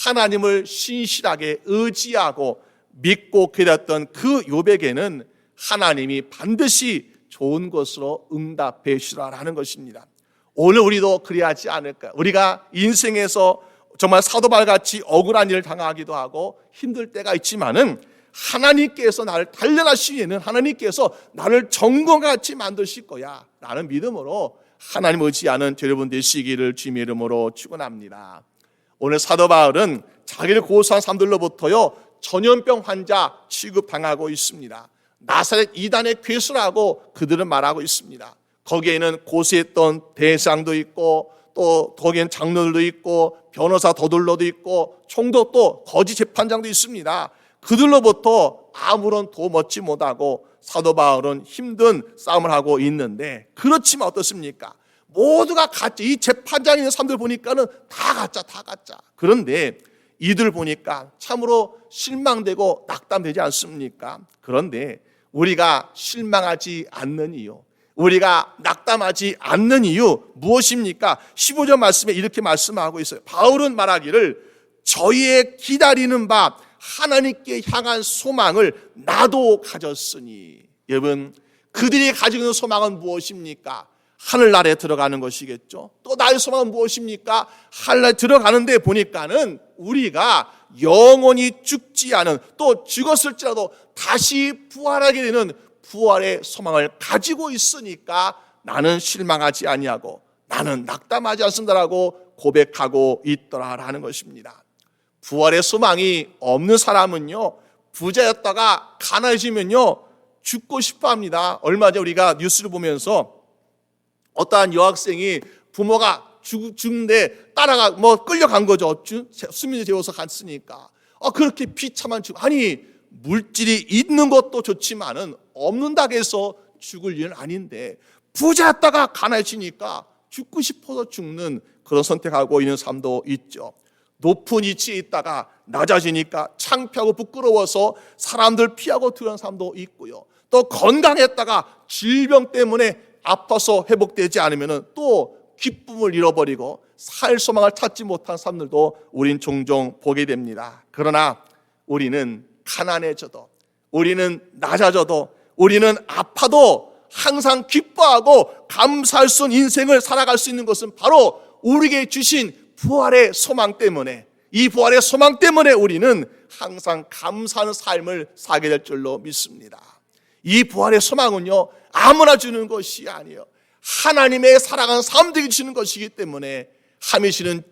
하나님을 신실하게 의지하고 믿고 기다렸던 그 욥에게는 하나님이 반드시 좋은 것으로 응답해 주시라라는 것입니다. 오늘 우리도 그래야 하지 않을까? 우리가 인생에서 정말 사도바울같이 억울한 일을 당하기도 하고 힘들 때가 있지만은 하나님께서 나를 단련하시기에는 하나님께서 나를 정금같이 만드실 거야 라는 믿음으로 하나님 의지하는 여러분 되시기를 주님의 이름으로 축원합니다. 오늘 사도바울은 자기를 고소한 사람들로부터요 전염병 환자 취급당하고 있습니다. 나사렛 이단의 괴수라고 그들은 말하고 있습니다. 거기에는 고소했던 대장도 있고 또 거기에는 장로들도 있고 변호사 더둘러도 있고 총독도 거짓 재판장도 있습니다. 그들로부터 아무런 도움 얻지 못하고 사도 바울은 힘든 싸움을 하고 있는데 그렇지만 어떻습니까? 모두가 가짜. 이 재판장에 있는 사람들 보니까는 다 가짜. 그런데 이들 보니까 참으로 실망되고 낙담되지 않습니까? 그런데 우리가 실망하지 않는 이유, 우리가 낙담하지 않는 이유 무엇입니까? 15절 말씀에 이렇게 말씀하고 있어요. 바울은 말하기를 저희의 기다리는 바 하나님께 향한 소망을 나도 가졌으니. 여러분, 그들이 가지고 있는 소망은 무엇입니까? 하늘나라에 들어가는 것이겠죠. 또 나의 소망은 무엇입니까? 하늘나라에 들어가는데 보니까는 우리가 영원히 죽지 않은, 또 죽었을지라도 다시 부활하게 되는 부활의 소망을 가지고 있으니까 나는 실망하지 아니하고 나는 낙담하지 않습니다라고 고백하고 있더라라는 것입니다. 부활의 소망이 없는 사람은요, 부자였다가 가난해지면요 죽고 싶어합니다. 얼마 전에 우리가 뉴스를 보면서 어떠한 여학생이 부모가 죽는데 따라가 끌려간 거죠. 수민을 재워서 갔으니까. 그렇게 비참한 죽. 아니, 물질이 있는 것도 좋지만은 없는다고 해서 죽을 일은 아닌데 부자였다가 가난해지니까 죽고 싶어서 죽는 그런 선택하고 있는 삶도 있죠. 높은 위치에 있다가 낮아지니까 창피하고 부끄러워서 사람들 피하고 들어가는 삶도 있고요. 또 건강했다가 질병 때문에 아파서 회복되지 않으면 또 기쁨을 잃어버리고 살 소망을 찾지 못한 삶들도 우린 종종 보게 됩니다. 그러나 우리는 가난해져도, 우리는 낮아져도, 우리는 아파도 항상 기뻐하고 감사할 수 있는 인생을 살아갈 수 있는 것은 바로 우리에게 주신 부활의 소망 때문에, 이 부활의 소망 때문에 우리는 항상 감사하는 삶을 살게 될 줄로 믿습니다. 이 부활의 소망은요, 아무나 주는 것이 아니에요. 하나님의 사랑하는 사람들에게 주시는 것이기 때문에 하나님이 주시는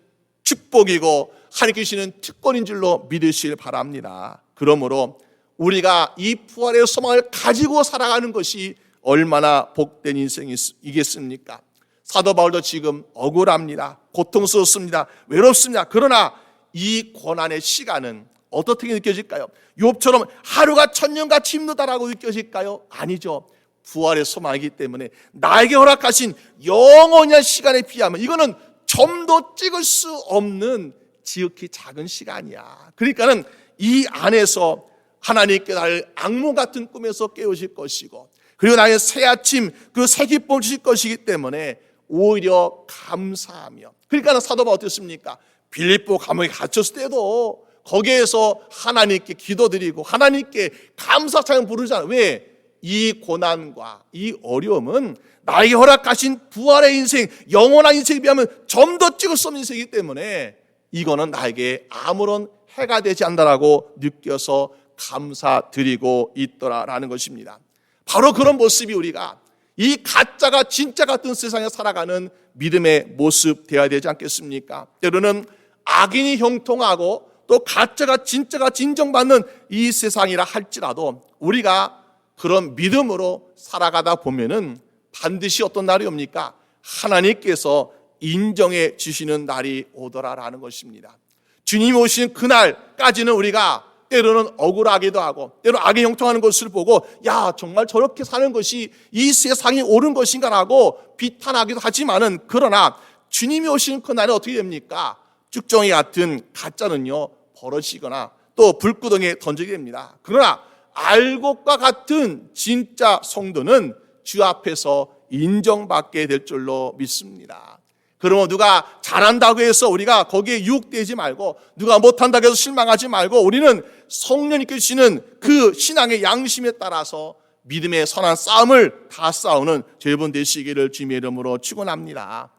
축복이고 하나님께 주시는 특권인 줄로 믿으시길 바랍니다. 그러므로 우리가 이 부활의 소망을 가지고 살아가는 것이 얼마나 복된 인생이겠습니까? 사도 바울도 지금 억울합니다. 고통스럽습니다. 외롭습니다. 그러나 이 고난의 시간은 어떻게 느껴질까요? 욥처럼 하루가 천년같이 힘들다라고 느껴질까요? 아니죠. 부활의 소망이기 때문에 나에게 허락하신 영원한 시간에 비하면 이거는 점도 찍을 수 없는 지극히 작은 시간이야. 그러니까는 이 안에서 하나님께 나를 악몽 같은 꿈에서 깨우실 것이고, 그리고 나의 새 아침 그 새 기쁨을 주실 것이기 때문에 오히려 감사하며, 그러니까 사도 바울이 어떻습니까? 빌립보 감옥에 갇혔을 때도 거기에서 하나님께 기도드리고 하나님께 감사찬양 부르잖아요. 왜? 이 고난과 이 어려움은 나에게 허락하신 부활의 인생, 영원한 인생에 비하면 점도 찍을 수 없는 인생이기 때문에 이거는 나에게 아무런 해가 되지 않는다라고 느껴서 감사드리고 있더라라는 것입니다. 바로 그런 모습이 우리가 이 가짜가 진짜 같은 세상에 살아가는 믿음의 모습 되어야 되지 않겠습니까? 때로는 악인이 형통하고 또 가짜가 진짜가 진정받는 이 세상이라 할지라도 우리가 그런 믿음으로 살아가다 보면은 반드시 어떤 날이 옵니까? 하나님께서 인정해 주시는 날이 오더라라는 것입니다. 주님이 오신 그날까지는 우리가 때로는 억울하기도 하고 때로 악이 형통하는 것을 보고 야 정말 저렇게 사는 것이 이 세상이 옳은 것인가라고 비탄하기도 하지만은, 그러나 주님이 오신 그날은 어떻게 됩니까? 쭉정이 같은 가짜는요 벌어지거나 또 불구덩이에 던지게 됩니다. 그러나 알곡과 같은 진짜 성도는 주 앞에서 인정받게 될 줄로 믿습니다. 그러면 누가 잘한다고 해서 우리가 거기에 유혹되지 말고, 누가 못한다고 해서 실망하지 말고, 우리는 성령님께 주시는 그 신앙의 양심에 따라서 믿음의 선한 싸움을 다 싸우는 여러분 되시기를 주님의 이름으로 축원합니다.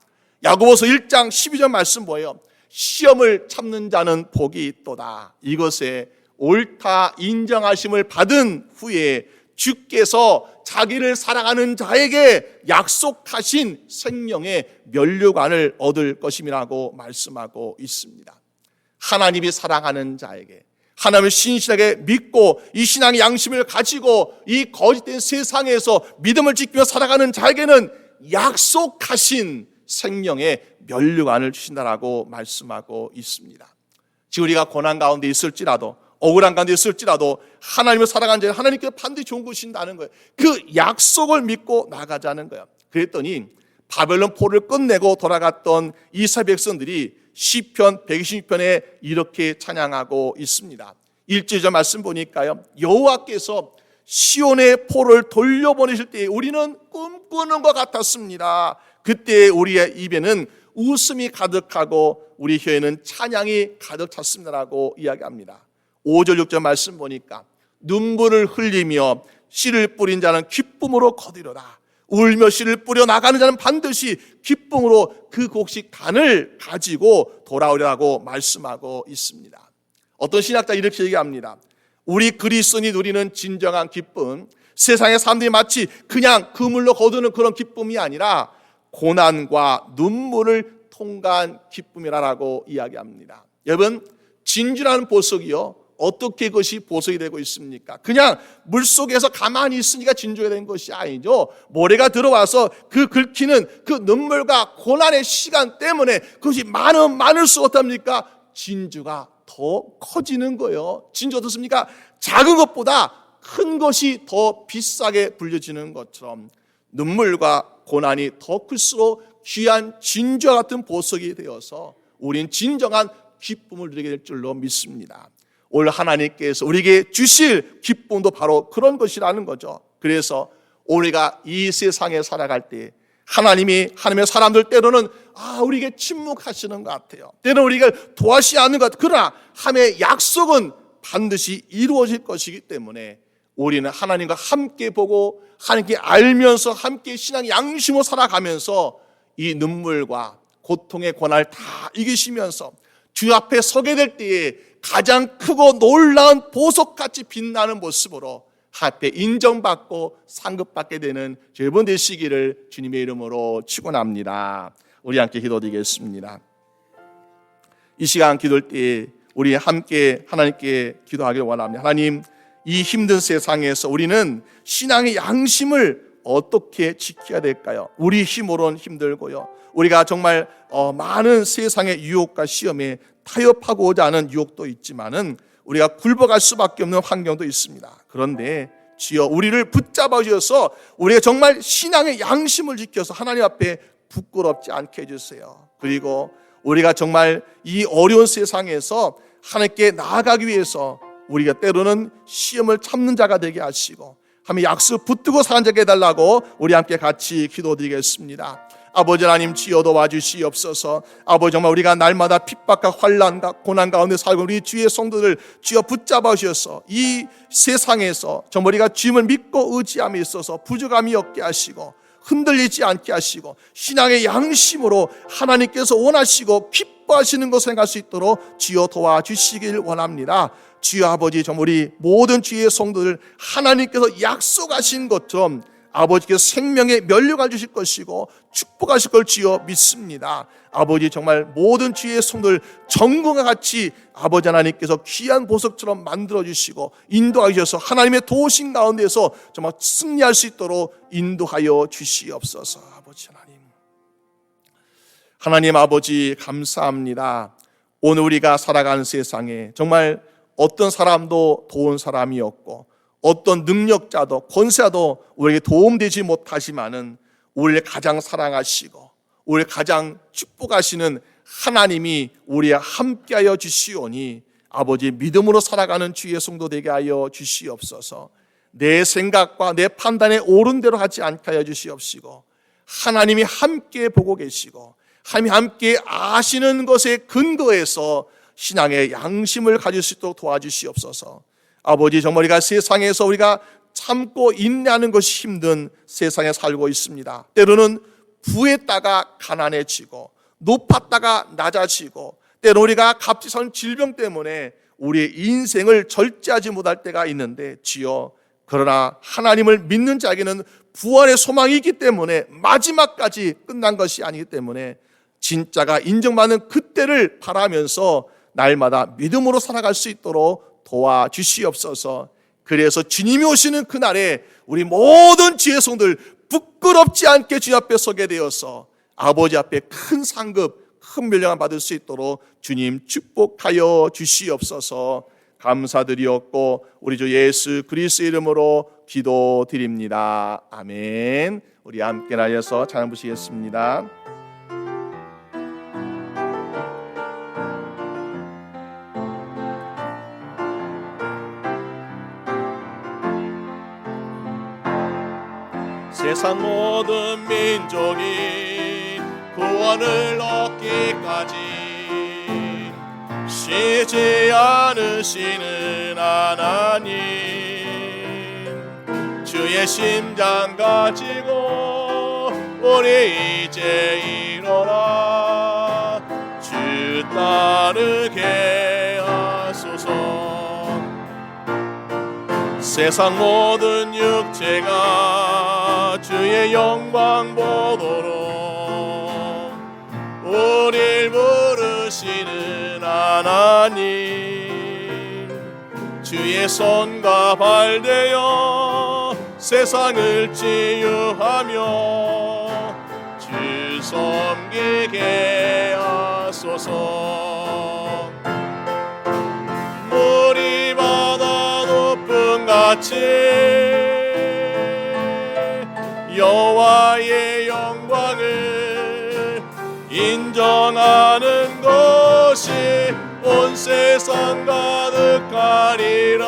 야고보서 1장 12절 말씀 뭐예요? 시험을 참는 자는 복이 있도다. 이것에 옳다 인정하심을 받은 후에 주께서 자기를 사랑하는 자에게 약속하신 생명의 면류관을 얻을 것임이라고 말씀하고 있습니다. 하나님이 사랑하는 자에게, 하나님을 신실하게 믿고 이 신앙의 양심을 가지고 이 거짓된 세상에서 믿음을 지키며 살아가는 자에게는 약속하신 생명의 면류관을 주신다라고 말씀하고 있습니다. 지금 우리가 고난 가운데 있을지라도, 억울한 가운데 있을지라도 하나님을 사랑하는 자는 하나님께서 반드시 좋은 것 주신다는 거예요. 그 약속을 믿고 나가자는 거예요. 그랬더니 바벨론 포를 끝내고 돌아갔던 이스라엘 백성들이 시편 126편에 이렇게 찬양하고 있습니다. 1절 말씀 보니까요, 여호와께서 시온의 포를 돌려보내실 때 우리는 꿈꾸는 것 같았습니다. 그때 우리의 입에는 웃음이 가득하고 우리 혀에는 찬양이 가득 찼습니다라고 이야기합니다. 5절 6절 말씀 보니까 눈물을 흘리며 씨를 뿌린 자는 기쁨으로 거두리로다. 울며 씨를 뿌려 나가는 자는 반드시 기쁨으로 그 곡식 단을 가지고 돌아오리라고 말씀하고 있습니다. 어떤 신학자 이렇게 얘기합니다. 우리 그리스도인이 누리는 진정한 기쁨, 세상의 사람들이 마치 그냥 그물로 거두는 그런 기쁨이 아니라 고난과 눈물을 통과한 기쁨이라고 이야기합니다. 여러분, 진주라는 보석이요, 어떻게 그것이 보석이 되고 있습니까? 그냥 물속에서 가만히 있으니까 진주가 된 것이 아니죠. 모래가 들어와서 그 긁히는 그 눈물과 고난의 시간 때문에 그것이 많을수록 어떻습니까? 진주가 더 커지는 거예요. 진주 어떻습니까? 작은 것보다 큰 것이 더 비싸게 불려지는 것처럼 눈물과 고난이 더 클수록 귀한 진주와 같은 보석이 되어서 우린 진정한 기쁨을 누리게 될 줄로 믿습니다. 오늘 하나님께서 우리에게 주실 기쁨도 바로 그런 것이라는 거죠. 그래서 우리가 이 세상에 살아갈 때 하나님의 사람들 때로는 우리에게 침묵하시는 것 같아요. 때로는 우리가 도와주지 않는 것 같아요. 그러나 하나님의 약속은 반드시 이루어질 것이기 때문에 우리는 하나님과 함께 보고 하나님께 알면서 함께 신앙의 양심으로 살아가면서 이 눈물과 고통의 고난을 다 이기시면서 주 앞에 서게 될 때에 가장 크고 놀라운 보석같이 빛나는 모습으로 하나님께 인정받고 상급받게 되는 여러분 되시기를 주님의 이름으로 축원합니다. 우리 함께 기도드리겠습니다. 이 시간 기도할 때 우리 함께 하나님께 기도하기를 원합니다. 하나님, 이 힘든 세상에서 우리는 신앙의 양심을 어떻게 지켜야 될까요? 우리 힘으로는 힘들고요. 우리가 정말 많은 세상의 유혹과 시험에 타협하고자 하는 유혹도 있지만은 우리가 굴복할 수밖에 없는 환경도 있습니다. 그런데 주여 우리를 붙잡아 주셔서 우리가 정말 신앙의 양심을 지켜서 하나님 앞에 부끄럽지 않게 해주세요. 그리고 우리가 정말 이 어려운 세상에서 하나님께 나아가기 위해서 우리가 때로는 시험을 참는 자가 되게 하시고 하나님의 약속 붙들고 사는 자게 해달라고 우리 함께 같이 기도드리겠습니다. 아버지 하나님, 주여 도와주시옵소서. 아버지, 정말 우리가 날마다 핍박과 환난과 고난 가운데 살고 우리 주의 성도들 주여 붙잡아 주셔서 이 세상에서 정말 우리가 주님을 믿고 의지함에 있어서 부족함이 없게 하시고 흔들리지 않게 하시고 신앙의 양심으로 하나님께서 원하시고 기뻐하시는 것을 행할 수 있도록 주여 도와주시길 원합니다. 주여 아버지, 정말 우리 모든 주의 성도들 하나님께서 약속하신 것처럼 아버지께서 생명의 면류관 주실 것이고 축복하실 걸 주여 믿습니다. 아버지, 정말 모든 주의 성도들 정금과 같이 아버지 하나님께서 귀한 보석처럼 만들어주시고 인도하셔서 하나님의 도우신 가운데서 정말 승리할 수 있도록 인도하여 주시옵소서. 아버지 하나님 아버지 감사합니다. 오늘 우리가 살아가는 세상에 정말 어떤 사람도 도운 사람이 없고 어떤 능력자도 권세자도 우리에게 도움되지 못하지만은 우리를 가장 사랑하시고 우리를 가장 축복하시는 하나님이 우리와 함께하여 주시오니 아버지 믿음으로 살아가는 주의 성도 되게 하여 주시옵소서. 내 생각과 내 판단에 옳은 대로 하지 않게 하여 주시옵시고 하나님이 함께 보고 계시고 하나님이 함께 아시는 것에 근거해서 신앙의 양심을 가질 수 있도록 도와주시옵소서. 아버지, 정말 우리가 세상에서 우리가 참고 인내하는 것이 힘든 세상에 살고 있습니다. 때로는 부했다가 가난해지고 높았다가 낮아지고 때로 우리가 값지선 질병 때문에 우리의 인생을 절제하지 못할 때가 있는데 주여, 그러나 하나님을 믿는 자에게는 부활의 소망이 있기 때문에 마지막까지 끝난 것이 아니기 때문에 진짜가 인정받는 그때를 바라면서 날마다 믿음으로 살아갈 수 있도록 도와주시옵소서. 그래서 주님이 오시는 그날에 우리 모든 주의 성도들 부끄럽지 않게 주님 앞에 서게 되어서 아버지 앞에 큰 상급, 큰 멸령을 받을 수 있도록 주님 축복하여 주시옵소서. 감사드리옵고 우리 주 예수 그리스도의 이름으로 기도드립니다. 아멘. 우리 함께 나여서 찬양 부르시겠습니다. 세상 모든 민족이 구원을 얻기까지 쉬지 않으시는 하나님, 주의 심장 가지고 우리 이제 일어나 주 따르게 하소서. 세상 모든 육체가 주의 영광 보도록 우릴 부르시는 하나님, 주의 손과 발 되어 세상을 치유하며 주 섬기게 하소서. 물이 바다 높은 가 같이 여호와의 영광을 인정하는 것이 온 세상 가득하리라.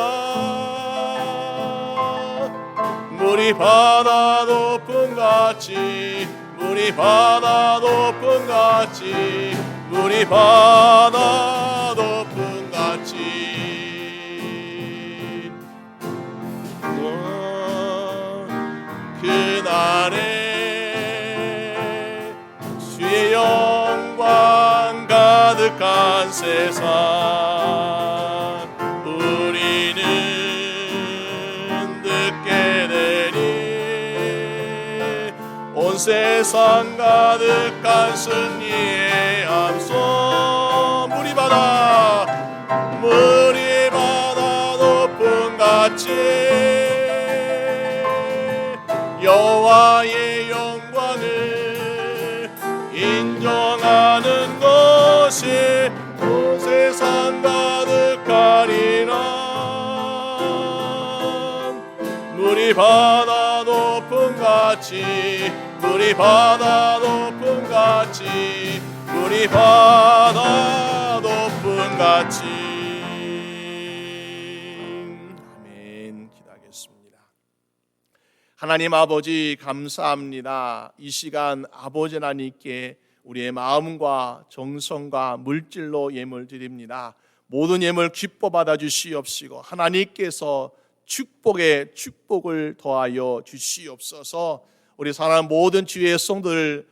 물이 바다 높음 같이 물이 바다 높음 같이 물이 바다 높음 같이 그날에 주의 영광 가득한 세상 우리는 듣게 되리 온 세상 가득한 승리의 함성 물이 바다 높음 같이 여호와의 영광을 인정하는 것이 온 세상 가득하리라. 물이 바다 높음 같이 물이 바다 높음 같이 물이 바다 높음 같이. 아멘. 기도하겠습니다. 하나님 아버지 감사합니다. 이 시간 아버지 하나님께 우리의 마음과 정성과 물질로 예물 드립니다. 모든 예물 기뻐 받아 주시옵시고 하나님께서 축복에 축복을 더하여 주시옵소서. 우리 사랑하는 모든 주의 성도들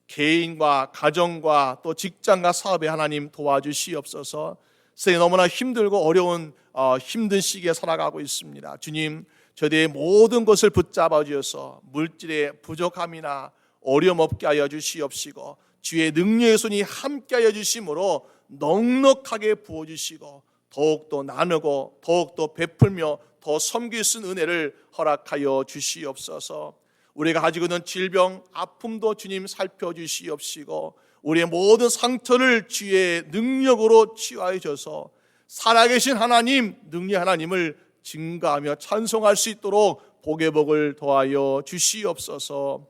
개인과 가정과 또 직장과 사업에 하나님 도와주시옵소서. 세상에 너무나 힘들고 어려운 힘든 시기에 살아가고 있습니다. 주님 저희의 모든 것을 붙잡아 주셔서 물질의 부족함이나 어려움 없게 하여 주시옵시고 주의 능력의 손이 함께 하여 주심으로 넉넉하게 부어주시고 더욱더 나누고 더욱더 베풀며 더 섬길 수 있는 은혜를 허락하여 주시옵소서. 우리가 가지고 있는 질병, 아픔도 주님 살펴주시옵시고 우리의 모든 상처를 주의 능력으로 치유하여 주셔서 살아계신 하나님, 능력 하나님을 증가하며 찬송할 수 있도록 복의 복을 더하여 주시옵소서.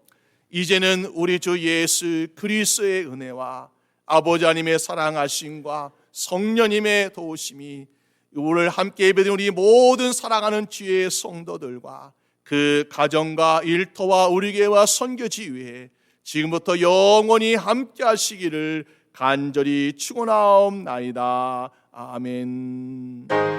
이제는 우리 주 예수 그리스도의 은혜와 아버지 하나님의 사랑하심과 성령님의 도우심이 오늘 함께 예배드린 우리 모든 사랑하는 주의 성도들과 그 가정과 일터와 우리 교회와 선교지휘에 지금부터 영원히 함께 하시기를 간절히 축원하옵나이다. 아멘.